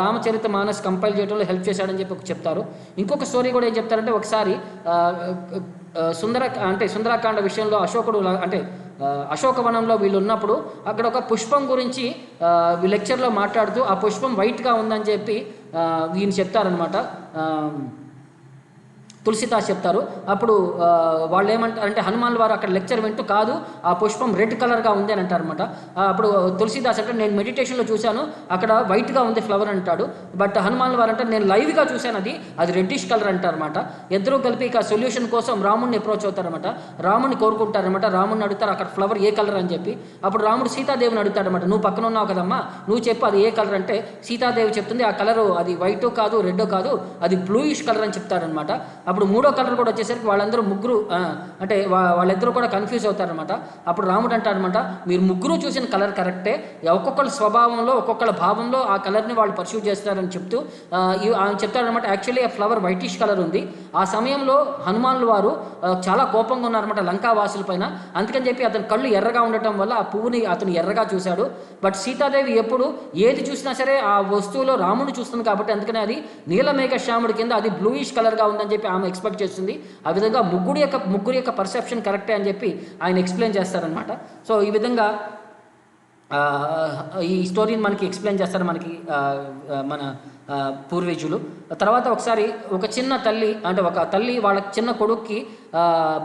రామచరిత మానస్ కంపైల్ చేయడంలో హెల్ప్ చేశాడని చెప్పి చెప్తారు. ఇంకొక స్టోరీ కూడా ఏం చెప్తారంటే, ఒకసారి సుందరకాండ విషయంలో అశోకుడు అశోకవనంలో వీళ్ళు ఉన్నప్పుడు అక్కడ ఒక పుష్పం గురించి లెక్చర్లో మాట్లాడుతూ ఆ పుష్పం వైట్గా ఉందని చెప్పి వీళ్ళు చెప్తారనమాట, తులసీదాస్ చెప్తారు. అప్పుడు వాళ్ళు ఏమంటారంటే, హనుమాన్ వారు అక్కడ లెక్చర్ వింటూ, కాదు ఆ పుష్పం రెడ్ కలర్గా ఉంది అని అంటారనమాట. అప్పుడు తులసీదాస్ అంటే, నేను మెడిటేషన్లో చూశాను అక్కడ వైట్గా ఉంది ఫ్లవర్ అంటాడు. బట్ హనుమాన్ వారు అంటే, నేను లైవ్గా చూశాను అది రెడ్డిష్ కలర్ అంటారనమాట. ఇద్దరూ కలిపి ఇక సొల్యూషన్ కోసం రాముడిని అప్రోచ్ అవుతారనమాట. రాముడిని కోరుకుంటారనమాట. రాముడిని అడుగుతారు అక్కడ ఫ్లవర్ ఏ కలర్ అని చెప్పి. అప్పుడు రాముడు సీతాదేవిని అడుగుతాడనమాట, నువ్వు పక్కన ఉన్నావు కదమ్మా, నువ్వు చెప్పు అది ఏ కలర్ అంటే, సీతాదేవి చెప్తుంది ఆ కలరు అది వైటో కాదు రెడ్డో కాదు, అది బ్లూయిష్ కలర్ అని చెప్తారనమాట. అప్పుడు మూడో కలర్ కూడా వచ్చేసరికి వాళ్ళందరూ ముగ్గురు అంటే వాళ్ళిద్దరూ కూడా కన్ఫ్యూజ్ అవుతారనమాట. అప్పుడు రాముడు అంటాడనమాట, మీరు ముగ్గురు చూసిన కలర్ కరెక్టే, ఒక్కొక్కళ్ళ స్వభావంలో ఒక్కొక్కళ్ళ భావంలో ఆ కలర్ని వాళ్ళు పర్సూ చేస్తారని చెప్తూ ఆయన చెప్తారనమాట. యాక్చువల్లీ ఆ ఫ్లవర్ వైటిష్ కలర్ ఉంది. ఆ సమయంలో హనుమాన్లు వారు చాలా కోపంగా ఉన్నారనమాట లంకావాసుల పైన. అందుకని చెప్పి అతని కళ్ళు ఎర్రగా ఉండటం వల్ల ఆ పువ్వుని అతను ఎర్రగా చూశాడు. బట్ సీతాదేవి ఎప్పుడు ఏది చూసినా సరే ఆ వస్తువులో రాముడిని చూస్తుంది కాబట్టి అందుకనే అది నీలమేఘ శ్యాముడి కింద అది బ్లూయిష్ కలర్గా ఉందని చెప్పి ఆమె ఎక్స్పెక్ట్ చేస్తుంది. ఆ విధంగా ముగ్గురు యొక్క పర్సెప్షన్ కరెక్టే అని చెప్పి ఆయన ఎక్స్ప్లెయిన్ చేస్తారనమాట. సో ఈ విధంగా ఈ స్టోరీని మనకి ఎక్స్ప్లెయిన్ చేస్తారు మనకి మన పూర్వీకులు. తర్వాత ఒకసారి ఒక చిన్న తల్లి అంటే ఒక తల్లి వాళ్ళ చిన్న కొడుక్కి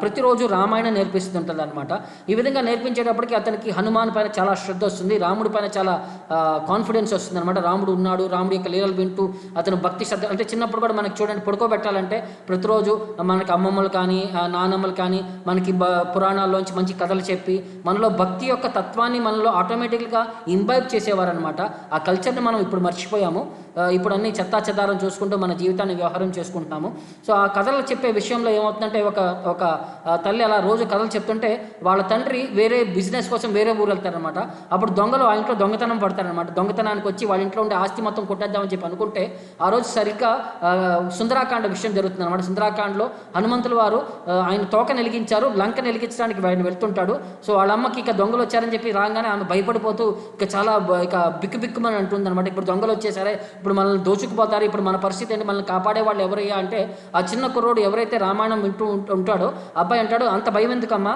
ప్రతిరోజు రామాయణం నేర్పిస్తుంటుంది అనమాట. ఈ విధంగా నేర్పించేటప్పటికి అతనికి హనుమాన్ పైన చాలా శ్రద్ధ వస్తుంది, రాముడి పైన చాలా కాన్ఫిడెన్స్ వస్తుంది అనమాట. రాముడు ఉన్నాడు, రాముడి యొక్క లీలలు వింటూ అతను భక్తి శ్రద్ధ అంటే చిన్నప్పుడు కూడా మనకి చూడండి పడుకోబెట్టాలంటే ప్రతిరోజు మనకి అమ్మమ్మలు కానీ నానమ్మలు కానీ మనకి పురాణాల్లోంచి మంచి కథలు చెప్పి మనలో భక్తి యొక్క తత్వాన్ని మనలో ఆటోమేటిక్గా ఇంబైబ్ చేసేవారనమాట. ఆ కల్చర్ని మనం ఇప్పుడు మర్చిపోయాము. ఇప్పుడు అన్ని చెత్తా చెదారం చూసుకుంటూ మన జీవితాన్ని వ్యవహారం చేసుకుంటున్నాము. సో ఆ కథలు చెప్పే విషయంలో ఏమవుతుందంటే ఒక తల్లి అలా రోజు కథలు చెప్తుంటే వాళ్ళ తండ్రి వేరే బిజినెస్ కోసం వేరే ఊరు వెళ్తారనమాట. అప్పుడు దొంగలు ఆ ఇంట్లో దొంగతనం పడతారనమాట. దొంగతనానికి వచ్చి వాళ్ళ ఇంట్లో ఉండే ఆస్తి మొత్తం కొట్టేద్దామని చెప్పి అనుకుంటే ఆ రోజు సరిగ్గా సుందరాకాండ విషయం జరుగుతుంది అనమాట. సుందరాకాండలో హనుమంతుల వారు ఆయన తోక నెలిగించారు, లంక నెలిగించడానికి ఆయన వెళ్తుంటాడు. సో వాళ్ళ అమ్మకి ఇక దొంగలు వచ్చారని చెప్పి రాగానే ఆమె భయపడిపోతూ ఇక చాలా బిక్కుమని అంటుంది అనమాట. ఇప్పుడు దొంగలు వచ్చేసరే, ఇప్పుడు మనల్ని దోచుకుపోతారు, ఇప్పుడు మన పరిస్థితి ఏంటి, మనల్ని కాపాడే వాళ్ళు ఎవరయ్యా అంటే ఆ చిన్న కుర్రోడు ఎవరైతే రామాయణం వింటూ ఉంటాడో అబ్బాయి అంటాడు, అంత భయం ఎందుకమ్మా,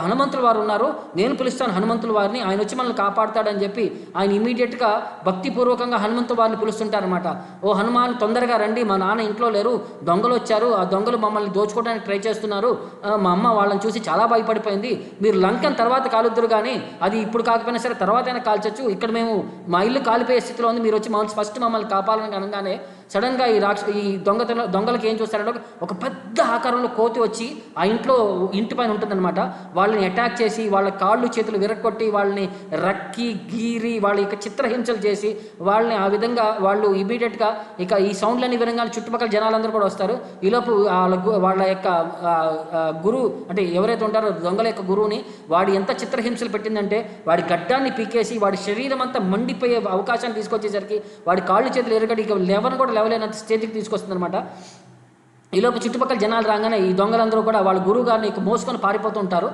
హనుమంతుల వారు ఉన్నారు, నేను పిలుస్తాను హనుమంతుల వారిని, ఆయన వచ్చి మనల్ని కాపాడుతాడని చెప్పి ఆయన ఇమీడియట్గా భక్తిపూర్వకంగా హనుమంతుల వారిని పిలుస్తుంటారనమాట. ఓ హనుమాన్ తొందరగా రండి, మా నాన్న ఇంట్లో లేరు, దొంగలు వచ్చారు, ఆ దొంగలు మమ్మల్ని దోచుకోవడానికి ట్రై చేస్తున్నారు, మా అమ్మ వాళ్ళని చూసి చాలా భయపడిపోయింది, మీరు లంకన్ తర్వాత కాలుద్దురు కానీ అది ఇప్పుడు కాకపోయినా సరే తర్వాత అయినా కాల్చొచ్చు, ఇక్కడ మేము మా ఇల్లు కాలిపోయే స్థితిలో ఉంది, మీరు వచ్చి ఫస్ట్ మమ్మల్ని కాపాలని అనగానే సడన్గా ఈ దొంగలకి ఏం చూస్తారంటే ఒక పెద్ద ఆకారంలో కోతి వచ్చి ఆ ఇంటి పైన ఉంటుందన్నమాట. వాళ్ళని అటాక్ చేసి వాళ్ళ కాళ్ళు చేతులు విరక్కొట్టి వాళ్ళని రక్కి గీరి వాళ్ళ యొక్క చిత్రహింసలు చేసి వాళ్ళని ఆ విధంగా వాళ్ళు ఇమీడియట్గా ఇక ఈ సౌండ్లన్నీ విధంగా చుట్టుపక్కల జనాలందరూ కూడా వస్తారు. ఈలోపు వాళ్ళ యొక్క గురువు అంటే ఎవరైతే ఉంటారో దొంగల యొక్క గురువుని వాడు ఎంత చిత్రహింసలు పెట్టిందంటే వాడి గడ్డాన్ని పీకేసి వాడి శరీరం అంతా మండిపోయే అవకాశాన్ని తీసుకొచ్చేసరికి వాడి కాళ్ళు చేతులు ఎరగడి ఇక లెవెన్ కూడా లేవలేనంత స్టేజ్కి తీసుకొస్తుంది అనమాట. ఈలోపు చుట్టుపక్కల జనాలు రాగానే ఈ దొంగలందరూ కూడా వాళ్ళ గురువు గారిని మోసుకొని పారిపోతుంటారు.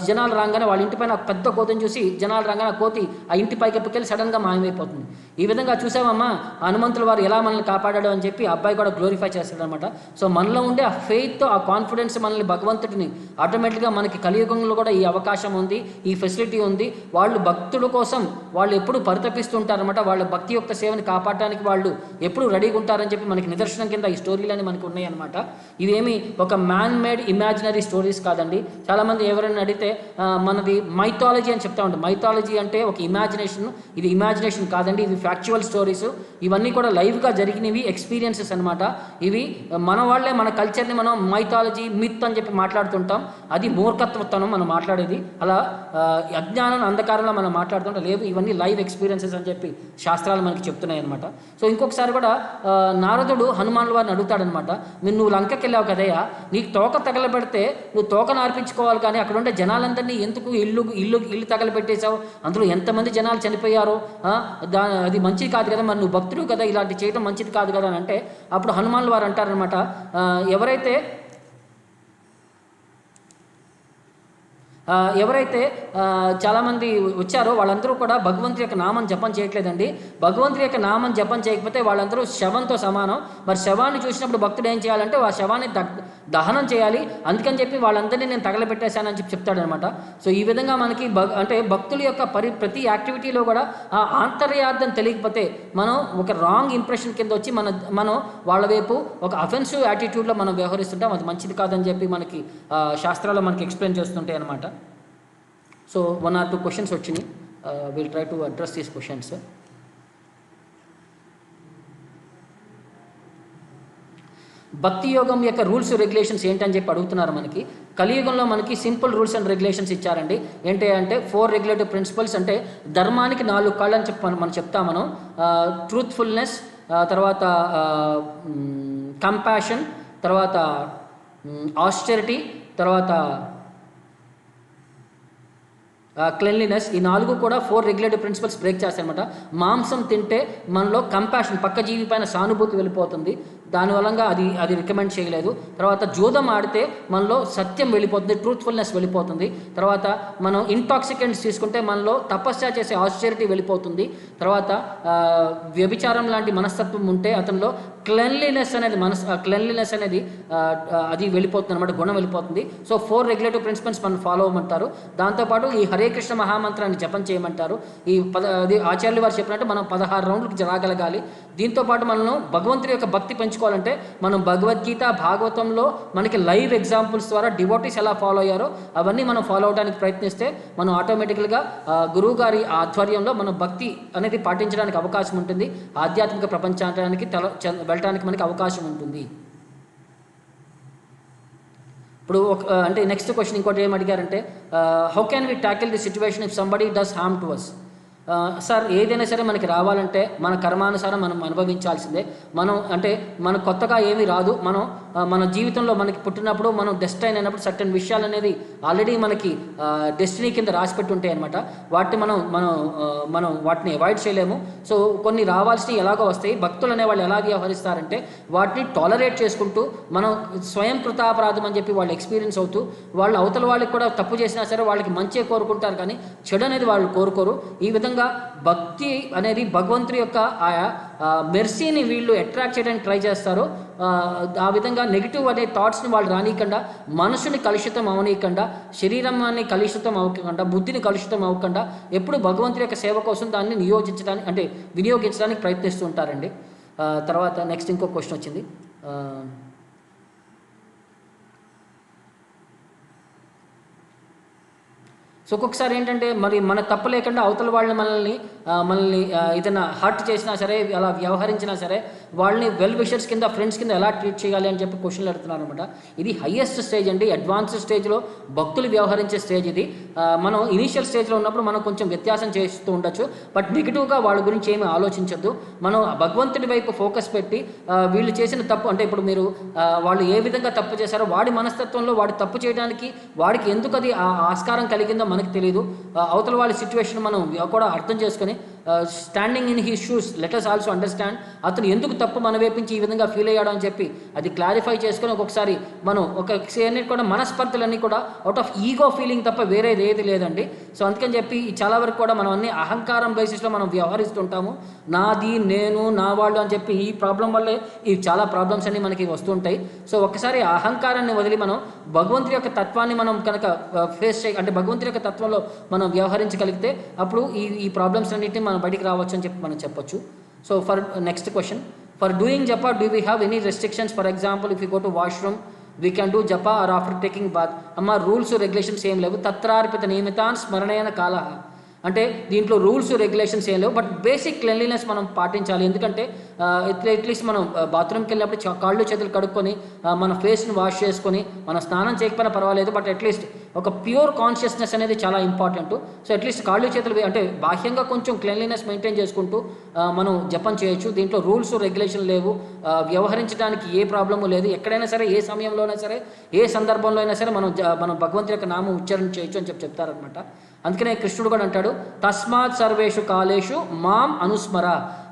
జనాలు రాగానే వాళ్ళ ఇంటిపైన ఒక పెద్ద కోతిని చూసి జనాలు రాగానే కోతి ఆ ఇంటి పైకి ఎప్పుకెళ్ళి సడన్గా మాయమైపోతుంది. ఈ విధంగా చూసామమ్మా హనుమంతుల వారు ఎలా మనల్ని కాపాడాడు అని చెప్పి అబ్బాయి కూడా గ్లోరిఫై చేస్తాడనమాట. సో మనలో ఉండే ఆ ఫెయిత్, ఆ కాన్ఫిడెన్స్ మనల్ని భగవంతుడిని ఆటోమేటిక్గా మనకి కలియుగంలో కూడా ఈ అవకాశం ఉంది, ఈ ఫెసిలిటీ ఉంది. వాళ్ళు భక్తుల కోసం వాళ్ళు ఎప్పుడు పరితపిస్తుంటారనమాట. వాళ్ళ భక్తి యొక్క సేవని కాపాడటానికి వాళ్ళు ఎప్పుడు రెడీగా ఉంటారని చెప్పి మనకి నిదర్శనం కింద ఈ స్టోరీలన్నీ మనకి ఉన్నాయి అనమాట. ఇవేమి ఒక మ్యాన్ మేడ్ ఇమాజినరీ స్టోరీస్ కాదండి. చాలామంది ఎవరైనా అడిగితే మనది మైథాలజీ అని చెప్తా ఉంటాం. మైథాలజీ అంటే ఒక ఇమాజినేషన్, ఇది ఇమాజినేషన్ కాదండి, ఇది ఫ్యాక్చువల్ స్టోరీస్, ఇవన్నీ కూడా లైవ్గా జరిగినవి ఎక్స్పీరియన్సెస్ అనమాట. ఇవి మన వాళ్ళే మన కల్చర్ని మనం మైథాలజీ మిత్ అని చెప్పి మాట్లాడుతుంటాం. అది మూర్ఖత్వతనం మనం మాట్లాడేది. అలా అజ్ఞానం అంధకారంలో మనం మాట్లాడుతుంటాం. లేవు, ఇవన్నీ లైవ్ ఎక్స్పీరియన్సెస్ అని చెప్పి శాస్త్రాలు మనకి చెప్తున్నాయి అనమాట. సో ఇంకొకసారి కూడా నారదుడు హనుమానుల వారిని అడుగుతాడనమాట, నువ్వు లంకకి వెళ్ళావు కదయ్యా, నీకు తోక తగలబెడితే నువ్వు తోక నార్పించుకోవాలి, కానీ అక్కడ ఉండే జనాలందరినీ ఎందుకు ఇల్లు తగలబెట్టేశావు, అందులో ఎంతమంది జనాలు చనిపోయారో, అది మంచిది కాదు కదా, మరి నువ్వు భక్తుడు కదా, ఇలాంటి చేయడం మంచిది కాదు కదా అని అంటే, అప్పుడు హనుమానుల వారు అంటారనమాట, ఎవరైతే చాలామంది వచ్చారో వాళ్ళందరూ కూడా భగవంతుడి యొక్క నామం జపం చేయట్లేదండి. భగవంతుడి యొక్క నామం జపం చేయకపోతే వాళ్ళందరూ శవంతో సమానం. మరి శవాన్ని చూసినప్పుడు భక్తుడు ఏం చేయాలంటే ఆ శవాన్ని దహనం చేయాలి. అందుకని చెప్పి వాళ్ళందరినీ నేను తగలబెట్టేశానని చెప్పి చెప్తాడనమాట. సో ఈ విధంగా మనకి అంటే భక్తుల యొక్క ప్రతి యాక్టివిటీలో కూడా ఆ ఆంతర్యార్థం తెలియకపోతే మనం ఒక రాంగ్ ఇంప్రెషన్ కింద వచ్చి మనం వాళ్ళ వైపు ఒక అఫెన్సివ్ యాటిట్యూడ్లో మనం వ్యవహరిస్తుంటాం. అది మంచిది కాదని చెప్పి మనకి శాస్త్రాల్లో మనకి ఎక్స్ప్లెయిన్ చేస్తుంటాయి అనమాట. సో 1 or 2 క్వశ్చన్స్ వచ్చినాయి. Will try to address these questions. భక్తి యోగం యొక్క రూల్స్ రెగ్యులేషన్స్ ఏంటని చెప్పి అడుగుతున్నారు మనకి. కలియుగంలో మనకి సింపుల్ రూల్స్ అండ్ రెగ్యులేషన్స్ ఇచ్చారండి. ఏంటి అంటే 4 రెగ్యులేటివ్ ప్రిన్సిపల్స్, అంటే ధర్మానికి 4 కళ్ళు అని చెప్పి మనం చెప్తాం. మనం ట్రూత్ఫుల్నెస్, తర్వాత కంపాషన్, తర్వాత ఆస్టెరిటీ, తర్వాత క్లెన్లీనెస్. ఈ 4 కూడా 4 రెగ్యులేటివ్ ప్రిన్సిపల్స్ బ్రేక్ చేస్తాయన్నమాట. మాంసం తింటే మనలో కంపాషన్, పక్క జీవి పైన సానుభూతి వెళ్ళిపోతుంది, దానివల్ల అది రికమెండ్ చేయలేదు. తర్వాత జూదం ఆడితే మనలో సత్యం వెళ్ళిపోతుంది, ట్రూత్ఫుల్నెస్ వెళ్ళిపోతుంది. తర్వాత మనం ఇంటాక్సికెంట్స్ తీసుకుంటే మనలో తపస్య చేసే ఆస్టెరిటీ వెళ్ళిపోతుంది. తర్వాత వ్యభిచారం లాంటి మనస్తత్వం ఉంటే అతనిలో క్లెన్లీనెస్ అనేది అది వెళ్ళిపోతుంది అనమాట, గుణం వెళ్ళిపోతుంది. సో 4 రెగ్యులేటివ్ ప్రిన్సిపల్స్ మనం ఫాలో అవ్వమంటారు. దాంతోపాటు ఈ హరే కృష్ణ మహామంత్రాన్ని జపం చేయమంటారు. ఆచార్యులు వారు చెప్పినట్టు మనం 16 రౌండ్లకు రాగలగాలి. దీంతోపాటు మనం భగవంతుడి యొక్క భక్తి పెంచుకోవాలంటే మనం భగవద్గీత, భాగవతంలో మనకి లైవ్ ఎగ్జాంపుల్స్ ద్వారా డివోటీస్ ఎలా ఫాలో అయ్యారో అవన్నీ మనం ఫాలో అవడానికి ప్రయత్నిస్తే మనం ఆటోమేటిక్గా గురువు గారి ఆధ్వర్యంలో మనం భక్తి అనేది పాటించడానికి అవకాశం ఉంటుంది. ఆధ్యాత్మిక ప్రపంచానికి వెళ్ళటానికి మనకి అవకాశం ఉంటుంది. ఇప్పుడు అంటే నెక్స్ట్ క్వశ్చన్ ఇంకోటి ఏం అడిగారంటే, how can we tackle the situation if somebody does harm to us. Sir, ఏదైనా సరే మనకి రావాలంటే మన కర్మానుసారం మనం అనుభవించాల్సిందే. మన కొత్తగా ఏమీ రాదు. మన జీవితంలో మనకి పుట్టినప్పుడు మనం డెస్టైన్ అయినప్పుడు సర్టెన్ విషయాలు అనేది ఆల్రెడీ మనకి డెస్టినీ కింద రాసిపెట్టి ఉంటాయి అనమాట. వాటిని మనం వాటిని అవాయిడ్ చేయలేము. సో కొన్ని రావాల్సినవి ఎలాగో వస్తాయి. భక్తులు అనేవాళ్ళు ఎలా వ్యవహరిస్తారంటే వాటిని టాలరేట్ చేసుకుంటూ మనం స్వయం కృతాపరాధం అని చెప్పి వాళ్ళు ఎక్స్పీరియన్స్ అవుతూ, వాళ్ళు అవతల వాళ్ళకి కూడా తప్పు చేసినా సరే వాళ్ళకి మంచిగా కోరుకుంటారు, కానీ చెడు అనేది వాళ్ళు కోరుకోరు. ఈ విధంగా భక్తి అనేది భగవంతుడి యొక్క ఆయా మెర్సీని వీళ్ళు అట్రాక్ట్ చేయడానికి ట్రై చేస్తారు. ఆ విధంగా నెగిటివ్ అనే థాట్స్ని వాళ్ళు రానియకుండా, మనసుని కలుషితం అవనీయకుండా, శరీరాన్ని కలుషితం అవ్వకుండా, బుద్ధిని కలుషితం అవ్వకుండా ఎప్పుడు భగవంతుడి యొక్క సేవ కోసం దాన్ని వినియోగించడానికి ప్రయత్నిస్తూ ఉంటారండి. తర్వాత నెక్స్ట్ ఇంకో క్వశ్చన్ వచ్చింది. సో ఒక్కొక్కసారి ఏంటంటే మరి మన తప్పు లేకుండా అవతల వాళ్ళు మనల్ని ఏదైనా హర్ట్ చేసినా సరే, అలా వ్యవహరించినా సరే వాళ్ళని వెల్ విషర్స్ కింద, ఫ్రెండ్స్ కింద ఎలా ట్రీట్ చేయాలి అని చెప్పి క్వశ్చన్లు అడుగుతున్నారు అనమాట. ఇది హయ్యెస్ట్ స్టేజ్ అండి, అడ్వాన్స్డ్ స్టేజ్లో భక్తులు వ్యవహరించే స్టేజ్ ఇది. మనం ఇనీషియల్ స్టేజ్లో ఉన్నప్పుడు మనం కొంచెం వ్యత్యాసం చేస్తూ ఉండొచ్చు, బట్ నెగిటివ్గా వాళ్ళ గురించి ఏమీ ఆలోచించద్దు. మనం భగవంతుడి వైపు ఫోకస్ పెట్టి వీళ్ళు చేసిన తప్పు అంటే ఇప్పుడు మీరు వాళ్ళు ఏ విధంగా తప్పు చేశారో వాడి మనస్తత్వంలో వాడి తప్పు చేయడానికి వాడికి ఎందుకు అది ఆస్కారం కలిగిందో మనకి తెలియదు. అవతల వాళ్ళ సిచ్యువేషన్ మనం కూడా అర్థం చేసుకొని standing in he shoes let us also understand అతను ఎందుకు తప్పు మన వైపించి ఈ విధంగా ఫీల్ అయ్యాడు అని చెప్పి అది క్లారిఫై చేసుకొని ఒక్కొక్కసారి మనం అన్నిటి కూడా మనస్పర్ధలన్నీ కూడా అవుట్ ఆఫ్ ఈగో ఫీలింగ్ తప్ప వేరేది ఏది లేదండి. సో అందుకని చెప్పి చాలా వరకు కూడా మనం అన్ని అహంకారం బేసిస్లో మనం వ్యవహరిస్తుంటాము. నాది, నేను, నా వాళ్ళు అని చెప్పి ఈ ప్రాబ్లం వల్లే ఈ చాలా ప్రాబ్లమ్స్ అన్ని మనకి వస్తుంటాయి. సో ఒక్కసారి అహంకారాన్ని వదిలి మనం భగవంతుడి యొక్క తత్వాన్ని మనం కనుక ఫేస్ అంటే భగవంతుడి యొక్క తత్వంలో మనం వ్యవహరించగలిగితే అప్పుడు ఈ ప్రాబ్లమ్స్ అన్నింటినీ మనం బయటికి రావచ్చు అని చెప్పి మనం చెప్పొచ్చు. So for next question, for doing japa do we have any restrictions? For example if you go to washroom we can do japa or after taking bath. అమ్మ రూల్స్ రెగ్యులేషన్స్ ఏం లేవు. తత్రార్పిత నియమితాన్ స్మరణేన కాల. అంటే దీంట్లో రూల్స్ రెగ్యులేషన్స్ ఏం లేవు, బట్ బేసిక్ క్లెన్లీనెస్ మనం పాటించాలి. ఎందుకంటే అట్లీస్ట్ మనం బాత్రూమ్కి వెళ్ళినప్పుడు కాళ్ళు చేతులు కడుక్కొని మన ఫేస్ని వాష్ చేసుకొని మనం స్నానం చేయకపోయినా పర్వాలేదు, బట్ అట్లీస్ట్ ఒక ప్యూర్ కాన్షియస్నెస్ అనేది చాలా ఇంపార్టెంట్. సో అట్లీస్ట్ కాళ్ళు చేతులు అంటే బాహ్యంగా కొంచెం క్లెన్లీనెస్ మెయింటైన్ చేసుకుంటూ మనం జపం చేయొచ్చు. దీంట్లో రూల్స్ రెగ్యులేషన్ లేవు, వ్యవహరించడానికి ఏ ప్రాబ్లము లేదు. ఎక్కడైనా సరే, ఏ సమయంలోనైనా సరే, ఏ సందర్భంలో అయినా సరే మనం భగవంతుడి యొక్క నామం ఉచ్చారణ చేయొచ్చు అని చెప్తారనమాట. అందుకనే కృష్ణుడు కూడా అంటాడు, తస్మాత్ సర్వేషు కాలేషు మాం అనుస్మర.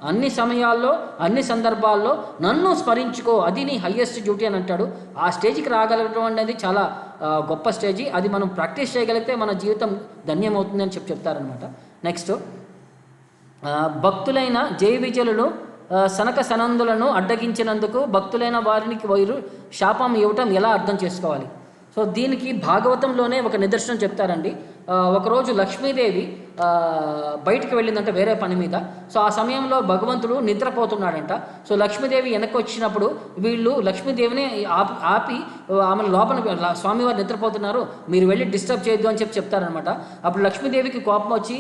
అన్ని సమయాల్లో, అన్ని సందర్భాల్లో నన్ను స్మరించుకో, అది నీ హయ్యెస్ట్ డ్యూటీ అని అంటాడు. ఆ స్టేజ్కి రాగలగడం అనేది చాలా గొప్ప స్టేజీ. అది మనం ప్రాక్టీస్ చేయగలిగితే మన జీవితం ధన్యమవుతుంది అని చెప్తారనమాట. నెక్స్ట్, భక్తులైన జయ విజయులను సనక సనందులను అడ్డగించినందుకు భక్తులైన వారికి వైరు శాపం ఇవ్వటం ఎలా అర్థం చేసుకోవాలి? సో దీనికి భాగవతంలోనే ఒక నిదర్శనం చెప్తారండి. ఒకరోజు లక్ష్మీదేవి బయటికి వెళ్ళిందంట వేరే పని మీద. సో ఆ సమయంలో భగవంతుడు నిద్రపోతున్నాడంట. సో లక్ష్మీదేవి వెనక్కి వచ్చినప్పుడు వీళ్ళు లక్ష్మీదేవిని ఆపి ఆమె లోపల స్వామివారు నిద్రపోతున్నారు, మీరు వెళ్ళి డిస్టర్బ్ చేయొద్దు అని చెప్తారనమాట. అప్పుడు లక్ష్మీదేవికి కోపం వచ్చి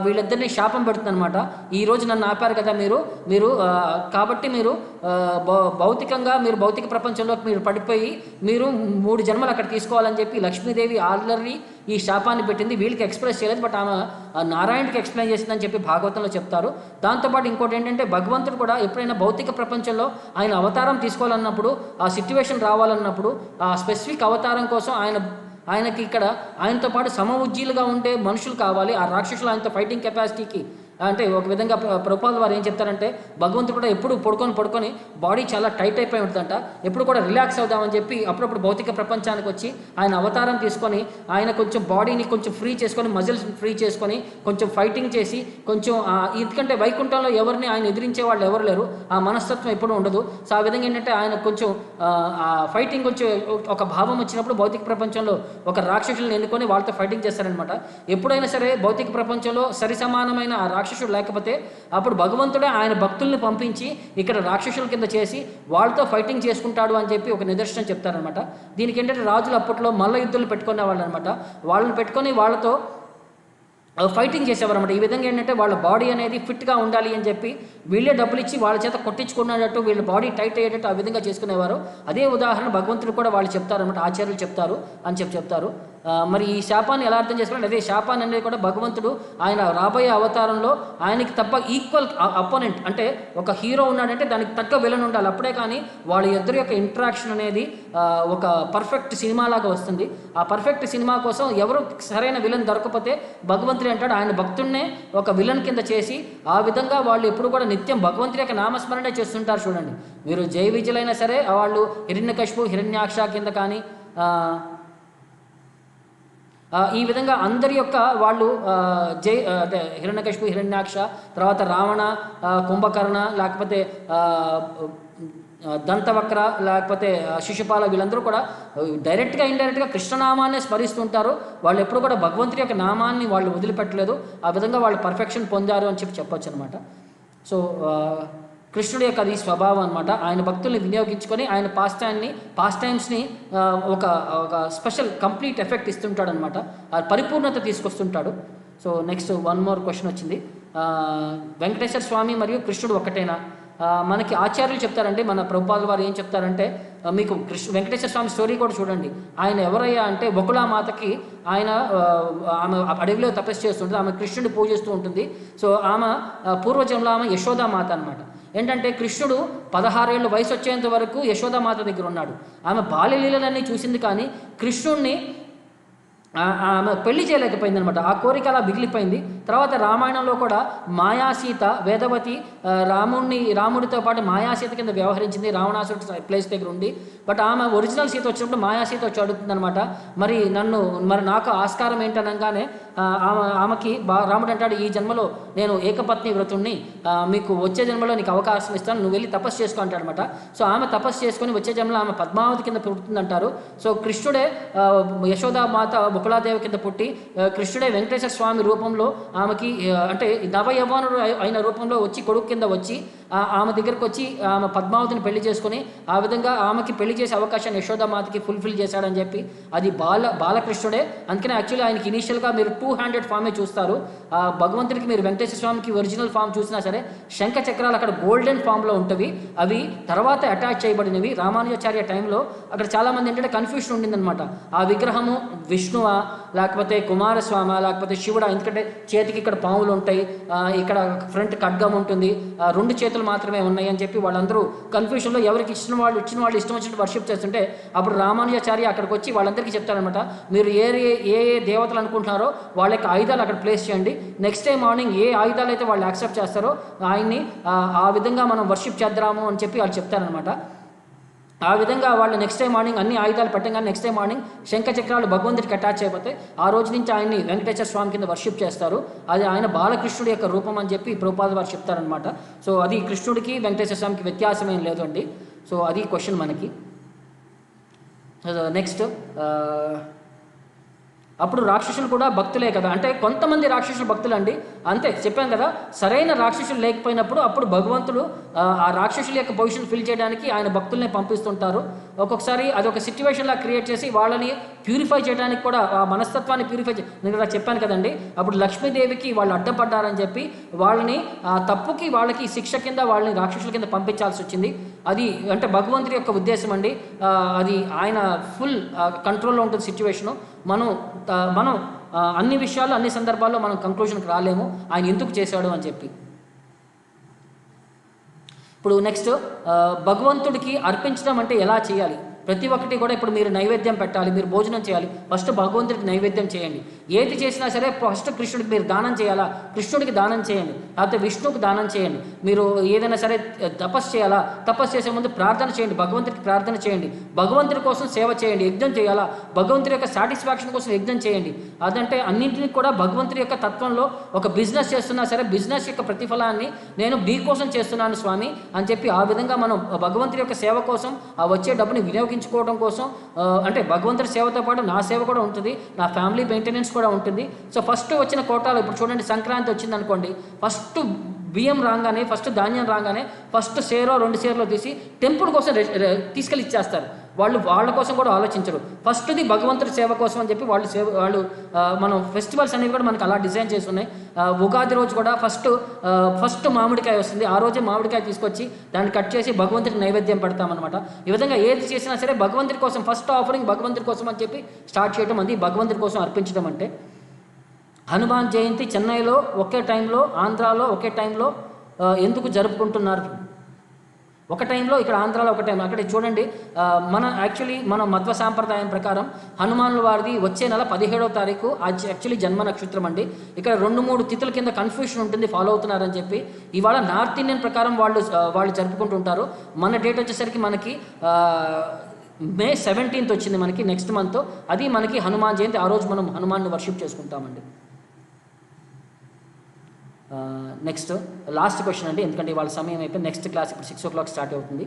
వీళ్ళిద్దరిని శాపం పెడుతుందనమాట. ఈరోజు నన్ను ఆపారు కదా మీరు కాబట్టి మీరు భౌతికంగా మీరు భౌతిక ప్రపంచంలోకి మీరు పడిపోయి మీరు 3 జన్మలు అక్కడ తీసుకోవాలని చెప్పి లక్ష్మీదేవి ఆల్రెడీ ఈ శాపాన్ని పెట్టింది. వీళ్ళకి ఎక్స్ప్రెస్ చేయలేదు, బట్ ఆమె నారాయణకి ఎక్స్ప్లెయిన్ చేసిందని చెప్పి భాగవతంలో చెప్తారు. దాంతోపాటు ఇంకోటి ఏంటంటే, భగవంతుడు కూడా ఎప్పుడైనా భౌతిక ప్రపంచంలో ఆయన అవతారం తీసుకోవాలన్నప్పుడు, ఆ సిట్యువేషన్ రావాలన్నప్పుడు, ఆ స్పెసిఫిక్ అవతారం కోసం ఆయనకి ఇక్కడ ఆయనతో పాటు సమఉజ్జీలుగా ఉండే మనుషులు కావాలి. ఆ రాక్షసులు ఆయనతో ఫైటింగ్ కెపాసిటీకి అంటే ఒక విధంగా ప్రభుపాదుల వారు ఏం చెప్తారంటే, భగవంతుడు కూడా ఎప్పుడు పడుకొని బాడీ చాలా టైట్ అయిపోయి ఉంటుందంట. ఎప్పుడు కూడా రిలాక్స్ అవుదామని చెప్పి అప్పుడప్పుడు భౌతిక ప్రపంచానికి వచ్చి ఆయన అవతారం తీసుకొని ఆయన కొంచెం బాడీని కొంచెం ఫ్రీ చేసుకొని, మజిల్స్ ఫ్రీ చేసుకొని కొంచెం ఫైటింగ్ చేసి కొంచెం ఎందుకంటే వైకుంఠంలో ఎవరిని ఆయన ఎదిరించే వాళ్ళు ఎవరు లేరు, ఆ మనస్తత్వం ఎప్పుడూ ఉండదు. సో ఆ విధంగా ఏంటంటే ఆయన కొంచెం ఆ ఫైటింగ్ కొంచెం ఒక భావం వచ్చినప్పుడు భౌతిక ప్రపంచంలో ఒక రాక్షసులను ఎన్నుకొని వాళ్ళతో ఫైటింగ్ చేస్తారనమాట. ఎప్పుడైనా సరే భౌతిక ప్రపంచంలో సరి సమానమైన ఆ రాక్షసుడు లేకపోతే అప్పుడు భగవంతుడే ఆయన భక్తుల్ని పంపించి ఇక్కడ రాక్షసుల కింద చేసి వాళ్ళతో ఫైటింగ్ చేసుకుంటాడు అని చెప్పి ఒక నిదర్శనం చెప్తారనమాట. దీనికి ఏంటంటే రాజులు అప్పట్లో మల్ల యుద్ధులు పెట్టుకునే వాళ్ళు అనమాట. వాళ్ళని పెట్టుకొని వాళ్ళతో ఫైటింగ్ చేసేవారు అనమాట. ఈ విధంగా ఏంటంటే వాళ్ళ బాడీ అనేది ఫిట్గా ఉండాలి అని చెప్పి వీళ్ళే డబ్బులు ఇచ్చి వాళ్ళ చేత కొట్టించుకునేటట్టు, వీళ్ళ బాడీ టైట్ అయ్యేటట్టు ఆ విధంగా చేసుకునేవారు. అదే ఉదాహరణ భగవంతుడు కూడా వాళ్ళు చెప్తారనమాట, ఆచార్యులు చెప్తారు అని చెప్తారు. మరి ఈ శాపాన్ని ఎలా అర్థం చేసుకోవాలి? అదే శాపాన్ని అనేది కూడా భగవంతుడు ఆయన రాబోయే అవతారంలో ఆయనకి తప్ప ఈక్వల్ అపోనెంట్, అంటే ఒక హీరో ఉన్నాడంటే దానికి తగ్గ విలన్ ఉండాలి. అప్పుడే కానీ వాళ్ళ ఇద్దరి యొక్క ఇంటరాక్షన్ అనేది ఒక పర్ఫెక్ట్ సినిమా లాగా వస్తుంది. ఆ పర్ఫెక్ట్ సినిమా కోసం ఎవరు సరైన విలన్ దొరకకపోతే భగవంతుడు అంటాడు ఆయన భక్తుడినే ఒక విలన్ కింద చేసి, ఆ విధంగా వాళ్ళు ఎప్పుడు కూడా నిత్యం భగవంతుడి యొక్క నామస్మరణే చేస్తుంటారు. చూడండి, మీరు జయ విజయులైనా సరే వాళ్ళు హిరణ్యకశిపు, హిరణ్యాక్ష కింద కానీ ఈ విధంగా అందరి యొక్క వాళ్ళు అంటే హిరణ్యకశిపు, హిరణ్యాక్ష, తర్వాత రావణ, కుంభకర్ణ, లేకపోతే దంతవక్ర, లేకపోతే శిశుపాల, వీళ్ళందరూ కూడా డైరెక్ట్గా ఇండైరెక్ట్గా కృష్ణనామాన్ని స్మరిస్తుంటారు. వాళ్ళు ఎప్పుడు కూడా భగవంతుడి యొక్క నామాన్ని వాళ్ళు వదిలిపెట్టలేదు. ఆ విధంగా వాళ్ళు పర్ఫెక్షన్ పొందారు అని చెప్పొచ్చు అనమాట. సో కృష్ణుడి యొక్క అది స్వభావం అనమాట. ఆయన భక్తుల్ని వినియోగించుకొని ఆయన పాస్ట్ టైమ్స్ని ఒక స్పెషల్ కంప్లీట్ ఎఫెక్ట్ ఇస్తుంటాడు అనమాట. ఆ పరిపూర్ణత తీసుకొస్తుంటాడు. So next one more question వచ్చింది, వెంకటేశ్వర స్వామి మరియు కృష్ణుడు ఒక్కటేనా? మనకి ఆచార్యులు చెప్తారండి, మన ప్రభుపాదుల వారు ఏం చెప్తారంటే, మీకు వెంకటేశ్వర స్వామి స్టోరీ కూడా చూడండి. ఆయన ఎవరయ్యా అంటే బకుళామాతకి ఆమె అడవిలో తపస్సు చేస్తుంటుంది, ఆమె కృష్ణుడిని పూజిస్తూ ఉంటుంది. సో ఆమె పూర్వజంలో ఆమె యశోదామాత అనమాట. ఏంటంటే కృష్ణుడు 16 ఏళ్ళు వయసు వచ్చేంత వరకు యశోదామాత దగ్గర ఉన్నాడు. ఆమె బాల్యలీలన్నీ చూసింది, కానీ కృష్ణుడిని ఆమె పెళ్లి చేయలేకపోయింది అనమాట. ఆ కోరిక అలా మిగిలిపోయింది. తర్వాత రామాయణంలో కూడా మాయాసీత, వేదవతి రాముడితో పాటు మాయాసీత కింద వ్యవహరించింది, రావణాసుడి ప్లేస్ దగ్గర ఉండి. బట్ ఆమె ఒరిజినల్ సీత వచ్చినప్పుడు మాయాసీత వచ్చి అడుగుతుంది అనమాట, మరి నాకు ఆస్కారం ఏంటనగానే ఆమెకి రాముడు అంటాడు, ఈ జన్మలో నేను ఏకపత్ని వ్రతుణ్ణి, మీకు వచ్చే జన్మలో నీకు అవకాశం ఇస్తాను, నువ్వు వెళ్ళి తపస్సు చేసుకో అంటాడనమాట. సో ఆమె తపస్సు చేసుకొని వచ్చే జన్మలో ఆమె పద్మావతి కింద పుడుతుందంటారు. సో కృష్ణుడే యశోదామాత బకుళాదేవి కింద పుట్టి కృష్ణుడే వెంకటేశ్వర స్వామి రూపంలో ఆమెకి అంటే నవయవ్వనుడు అయిన రూపంలో వచ్చి కొడుకు కింద వచ్చి ఆమె దగ్గరకు వచ్చి ఆమె పద్మావతిని పెళ్లి చేసుకుని ఆ విధంగా ఆమెకి పెళ్లి చేసే అవకాశాన్ని యశోదామాతకి ఫుల్ఫిల్ చేశాడని చెప్పి అది బాలకృష్ణుడే. అందుకనే యాక్చువల్లీ ఆయనకి ఇనీషియల్గా మీరు 2 హ్యాండెడ్ ఫామే చూస్తారు. భగవంతుడికి మీరు వెంకటేశ్వర స్వామికి ఒరిజినల్ ఫామ్ చూసినా సరే శంఖ చక్రాలు అక్కడ గోల్డెన్ ఫామ్లో ఉంటవి. అవి తర్వాత అటాచ్ చేయబడినవి. రామానుజాచార్య టైంలో అక్కడ చాలామంది ఏంటంటే కన్ఫ్యూషన్ ఉండిందనమాట. ఆ విగ్రహము విష్ణువా లేకపోతే కుమారస్వామి లేకపోతే శివుడా, ఎందుకంటే చేతికి ఇక్కడ పాములు ఉంటాయి, ఇక్కడ ఫ్రంట్ ఖడ్గం ఉంటుంది, 2 చేతులు మాత్రమే ఉన్నాయి అని చెప్పి వాళ్ళందరూ కన్ఫ్యూషన్లో ఎవరికి ఇచ్చిన వాళ్ళు ఇష్టం వచ్చినట్టు వర్షిప్ చేస్తుంటే అప్పుడు రామానుజాచార్య అక్కడికి వచ్చి వాళ్ళందరికీ చెప్తారనమాట, మీరు ఏ దేవతలు అనుకుంటున్నారో వాళ్ళ యొక్క ఆయుధాలు అక్కడ ప్లేస్ చేయండి. నెక్స్ట్ డే మార్నింగ్ ఏ ఆయుధాలు అయితే వాళ్ళు యాక్సెప్ట్ చేస్తారో ఆయన్ని ఆ విధంగా మనం వర్షిప్ చేద్దాము అని చెప్పి వాళ్ళు చెప్తారనమాట. ఆ విధంగా వాళ్ళు నెక్స్ట్ డే మార్నింగ్ అన్ని ఆయుధాలు పెట్టగానే నెక్స్ట్ డే మార్నింగ్ శంఖ చక్రాలు భగవంతుడికి అటాచ్ అయిపోతాయి. ఆ రోజు నుంచి ఆయన్ని వెంకటేశ్వర స్వామి కింద వర్షిప్ చేస్తారు. అది ఆయన బాలకృష్ణుడి యొక్క రూపం అని చెప్పి ప్రభుపాద వారు చెప్తారనమాట. సో అది కృష్ణుడికి వెంకటేశ్వర స్వామికి వ్యత్యాసం ఏం లేదు అండి. సో అది క్వశ్చన్ మనకి. నెక్స్ట్, అప్పుడు రాక్షసులు కూడా భక్తులే కదా అంటే కొంతమంది రాక్షసులు భక్తులు అండి, అంతే చెప్పాం కదా. సరైన రాక్షసులు లేకపోయినప్పుడు అప్పుడు భగవంతుడు ఆ రాక్షసుల యొక్క పొజిషన్ ఫిల్ చేయడానికి ఆయన భక్తుల్ని పంపిస్తుంటారు. ఒక్కొక్కసారి అదొక సిచ్యువేషన్లా క్రియేట్ చేసి వాళ్ళని ప్యూరిఫై చేయడానికి కూడా ఆ మనస్తత్వాన్ని ప్యూరిఫై నేను ఇలా చెప్పాను కదండి. అప్పుడు లక్ష్మీదేవికి వాళ్ళు అడ్డపడ్డారని చెప్పి వాళ్ళని ఆ తప్పుకి వాళ్ళకి శిక్ష కింద వాళ్ళని రాక్షసుల కింద పంపించాల్సి వచ్చింది. అది అంటే భగవంతుడి యొక్క ఉద్దేశం అండి. అది ఆయన ఫుల్ కంట్రోల్లో ఉంటుంది సిచ్యువేషను. మనం అన్ని విషయాలు అన్ని సందర్భాల్లో మనం కంక్లూషన్కి రాలేము ఆయన ఎందుకు చేశాడు అని చెప్పి. ఇప్పుడు నెక్స్ట్, భగవంతుడికి అర్పించడం అంటే ఎలా చేయాలి? ప్రతి ఒక్కటి కూడా ఇప్పుడు మీరు నైవేద్యం పెట్టాలి, మీరు భోజనం చేయాలి, ఫస్ట్ భగవంతుడికి నైవేద్యం చేయండి. ఏది చేసినా సరే ఫస్ట్ కృష్ణుడికి మీరు దానం చేయాలా, కృష్ణుడికి దానం చేయండి, లేకపోతే విష్ణువుకి దానం చేయండి. మీరు ఏదైనా సరే తపస్సు చేయాలా, తపస్సు చేసే ముందు ప్రార్థన చేయండి, భగవంతుడికి ప్రార్థన చేయండి, భగవంతుడి కోసం సేవ చేయండి, యజ్ఞం చేయాలా, భగవంతుడి యొక్క సాటిస్ఫాక్షన్ కోసం యజ్ఞం చేయండి. అదంటే అన్నింటినీ కూడా భగవంతుడి యొక్క తత్వంలో ఒక బిజినెస్ చేస్తున్నా సరే బిజినెస్ యొక్క ప్రతిఫలాన్ని నేను మీ కోసం చేస్తున్నాను స్వామి అని చెప్పి ఆ విధంగా మనం భగవంతుడి యొక్క సేవ కోసం ఆ వచ్చే డబ్బుని వినియోగించుకోవడం కోసం అంటే భగవంతుడి సేవతో పాటు నా సేవ కూడా ఉంటుంది, నా ఫ్యామిలీ మెయింటెనెన్స్ కూడా ఉంటుంది. సో ఫస్ట్ వచ్చిన కోటాలు ఇప్పుడు చూడండి, సంక్రాంతి వచ్చింది అనుకోండి, ఫస్ట్ బియ్యం రాగానే ఫస్ట్ ధాన్యం రాగానే ఫస్ట్ షేరో 2 షేర్లో తీసి టెంపుల్ కోసం తీసుకెళ్ళి ఇచ్చేస్తారు. వాళ్ళ కోసం కూడా ఆలోచించరు. ఫస్ట్ది భగవంతుడి సేవ కోసం అని చెప్పి వాళ్ళు మనం ఫెస్టివల్స్ అనేవి కూడా మనకు అలా డిజైన్ చేసి ఉన్నాయి. ఉగాది రోజు కూడా ఫస్ట్ మామిడికాయ వస్తుంది, ఆ రోజే మామిడికాయ తీసుకొచ్చి దాన్ని కట్ చేసి భగవంతుడికి నైవేద్యం పెడతామన్నమాట. ఈ విధంగా ఏది చేసినా సరే భగవంతుడి కోసం ఫస్ట్ ఆఫరింగ్ భగవంతుడి కోసం అని చెప్పి స్టార్ట్ చేయడం, అది భగవంతుడి కోసం అర్పించడం అంటే. హనుమాన్ జయంతి చెన్నైలో ఒకే టైంలో, ఆంధ్రాలో ఒకే టైంలో ఎందుకు జరుపుకుంటున్నారు? ఒక టైంలో ఇక్కడ ఆంధ్రాలో ఒక టైం, అక్కడ చూడండి. మన మధ్వ సాంప్రదాయం ప్రకారం హనుమానుల వారిది వచ్చే నెల 17వ తారీఖు యాక్చువల్లీ జన్మ నక్షత్రం అండి. ఇక్కడ 2-3 తిథుల కింద కన్ఫ్యూషన్ ఉంటుంది, ఫాలో అవుతున్నారని చెప్పి. ఇవాళ నార్త్ ఇండియన్ ప్రకారం వాళ్ళు జరుపుకుంటుంటారు. మన డేట్ వచ్చేసరికి మనకి May 17th వచ్చింది మనకి నెక్స్ట్ మంత్. అది మనకి హనుమాన్ జయంతి, ఆ రోజు మనం హనుమాన్ని వర్షిప్ చేసుకుంటామండి. నెక్స్ట్ లాస్ట్ క్వశ్చన్ అండి, ఎందుకంటే వాళ్ళ సమయం అయిపోయింది. నెక్స్ట్ క్లాస్ ఇప్పుడు 6 o'clock స్టార్ట్ అవుతుంది.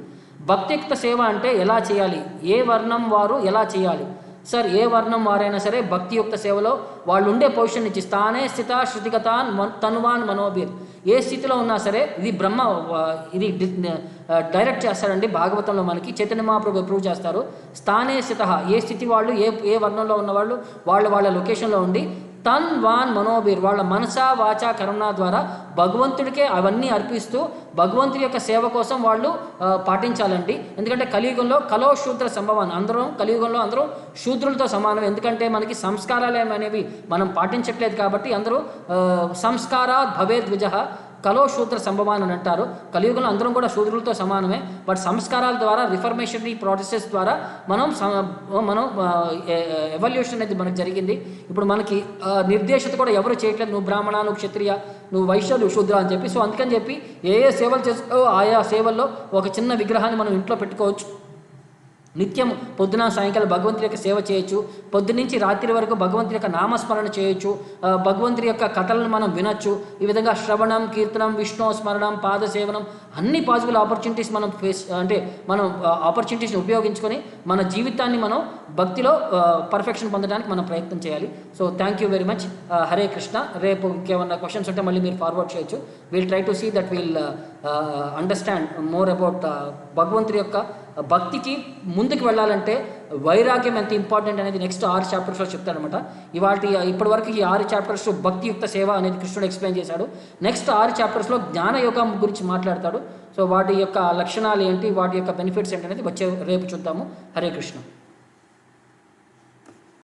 భక్తియుక్త సేవ అంటే ఎలా చేయాలి, ఏ వర్ణం వారు ఎలా చేయాలి? సార్, ఏ వర్ణం వారైనా సరే భక్తియుక్త సేవలో వాళ్ళు ఉండే పొజిషన్ నుంచి స్థానే స్థిత శృతిగతాన్ తనువాన్ మనోబీర్, ఏ స్థితిలో ఉన్నా సరే ఇది డైరెక్ట్ చేస్తారండి భాగవతంలో మనకి. చైతన్య మహాప్రభు ప్రూవ్ చేస్తారు. స్థానే స్థిత, ఏ స్థితి వాళ్ళు ఏ వర్ణంలో ఉన్నవాళ్ళు వాళ్ళ లొకేషన్లో ఉండి తన్ వాన్ మనోబీర్, వాళ్ళ మనస వాచ కర్మ ద్వారా భగవంతుడికే అవన్నీ అర్పిస్తూ భగవంతుడి యొక్క సేవ కోసం వాళ్ళు పాటించాలండి. ఎందుకంటే కలియుగంలో కలో శూద్ర సంభవాన్ని, కలియుగంలో అందరూ శూద్రులతో సమానం. ఎందుకంటే మనకి సంస్కారాలు అనేవి మనం పాటించట్లేదు కాబట్టి అందరూ సంస్కారాత్ భవేద్ ద్విజః కలో శూద్ర సంభవాన్ అని అంటారు. కలియుగంలో అందరం కూడా శూద్రులతో సమానమే. బట్ సంస్కారాల ద్వారా రిఫర్మేషనరీ ప్రాసెస్ ద్వారా మనం ఎవల్యూషన్ అనేది మనకు జరిగింది. ఇప్పుడు మనకి నిర్దేశత కూడా ఎవరు చేయట్లేదు, నువ్వు బ్రాహ్మణ, నువ్వు క్షత్రియ, నువ్వు వైశ్య, నువ్వు శూద్ర అని చెప్పి. సో అందుకని చెప్పి ఏ సేవలు చేసుకో ఆయా సేవల్లో ఒక చిన్న విగ్రహాన్ని మనం ఇంట్లో పెట్టుకోవచ్చు. నిత్యం పొద్దున సాయంకాలం భగవంతుడి యొక్క సేవ చేయొచ్చు, పొద్దునుంచి రాత్రి వరకు భగవంతుడి యొక్క నామస్మరణ చేయొచ్చు, భగవంతుడి యొక్క కథలను మనం వినొచ్చు. ఈ విధంగా శ్రవణం, కీర్తనం, విష్ణు స్మరణం, పాదసేవనం అన్ని పాసిబుల్ ఆపర్చునిటీస్ మనం మనం ఆపర్చునిటీస్ని ఉపయోగించుకొని మన జీవితాన్ని మనం భక్తిలో పర్ఫెక్షన్ పొందడానికి మనం ప్రయత్నం చేయాలి. So thank you very much. Hare Krishna. రేపు ఇంకేమన్నా క్వశ్చన్స్ ఉంటే మళ్ళీ మీరు ఫార్వర్డ్ చేయొచ్చు. Will try to see that will understand more about భగవంతుడి యొక్క భక్తికి ముందుకు వెళ్ళాలంటే వైరాగ్యం ఎంత ఇంపార్టెంట్ అనేది నెక్స్ట్ 6 చాప్టర్స్లో చెప్తాడనమాట. ఇప్పటి వరకు ఈ 6 చాప్టర్స్ భక్తియుక్త సేవ అనేది కృష్ణుడు ఎక్స్ప్లెయిన్ చేశాడు. నెక్స్ట్ 6 చాప్టర్స్లో జ్ఞానయోగం గురించి మాట్లాడతాడు. సో వాటి యొక్క లక్షణాలు ఏంటి, వాటి యొక్క బెనిఫిట్స్ ఏంటి అనేది రేపు చూద్దాము. హరే కృష్ణ.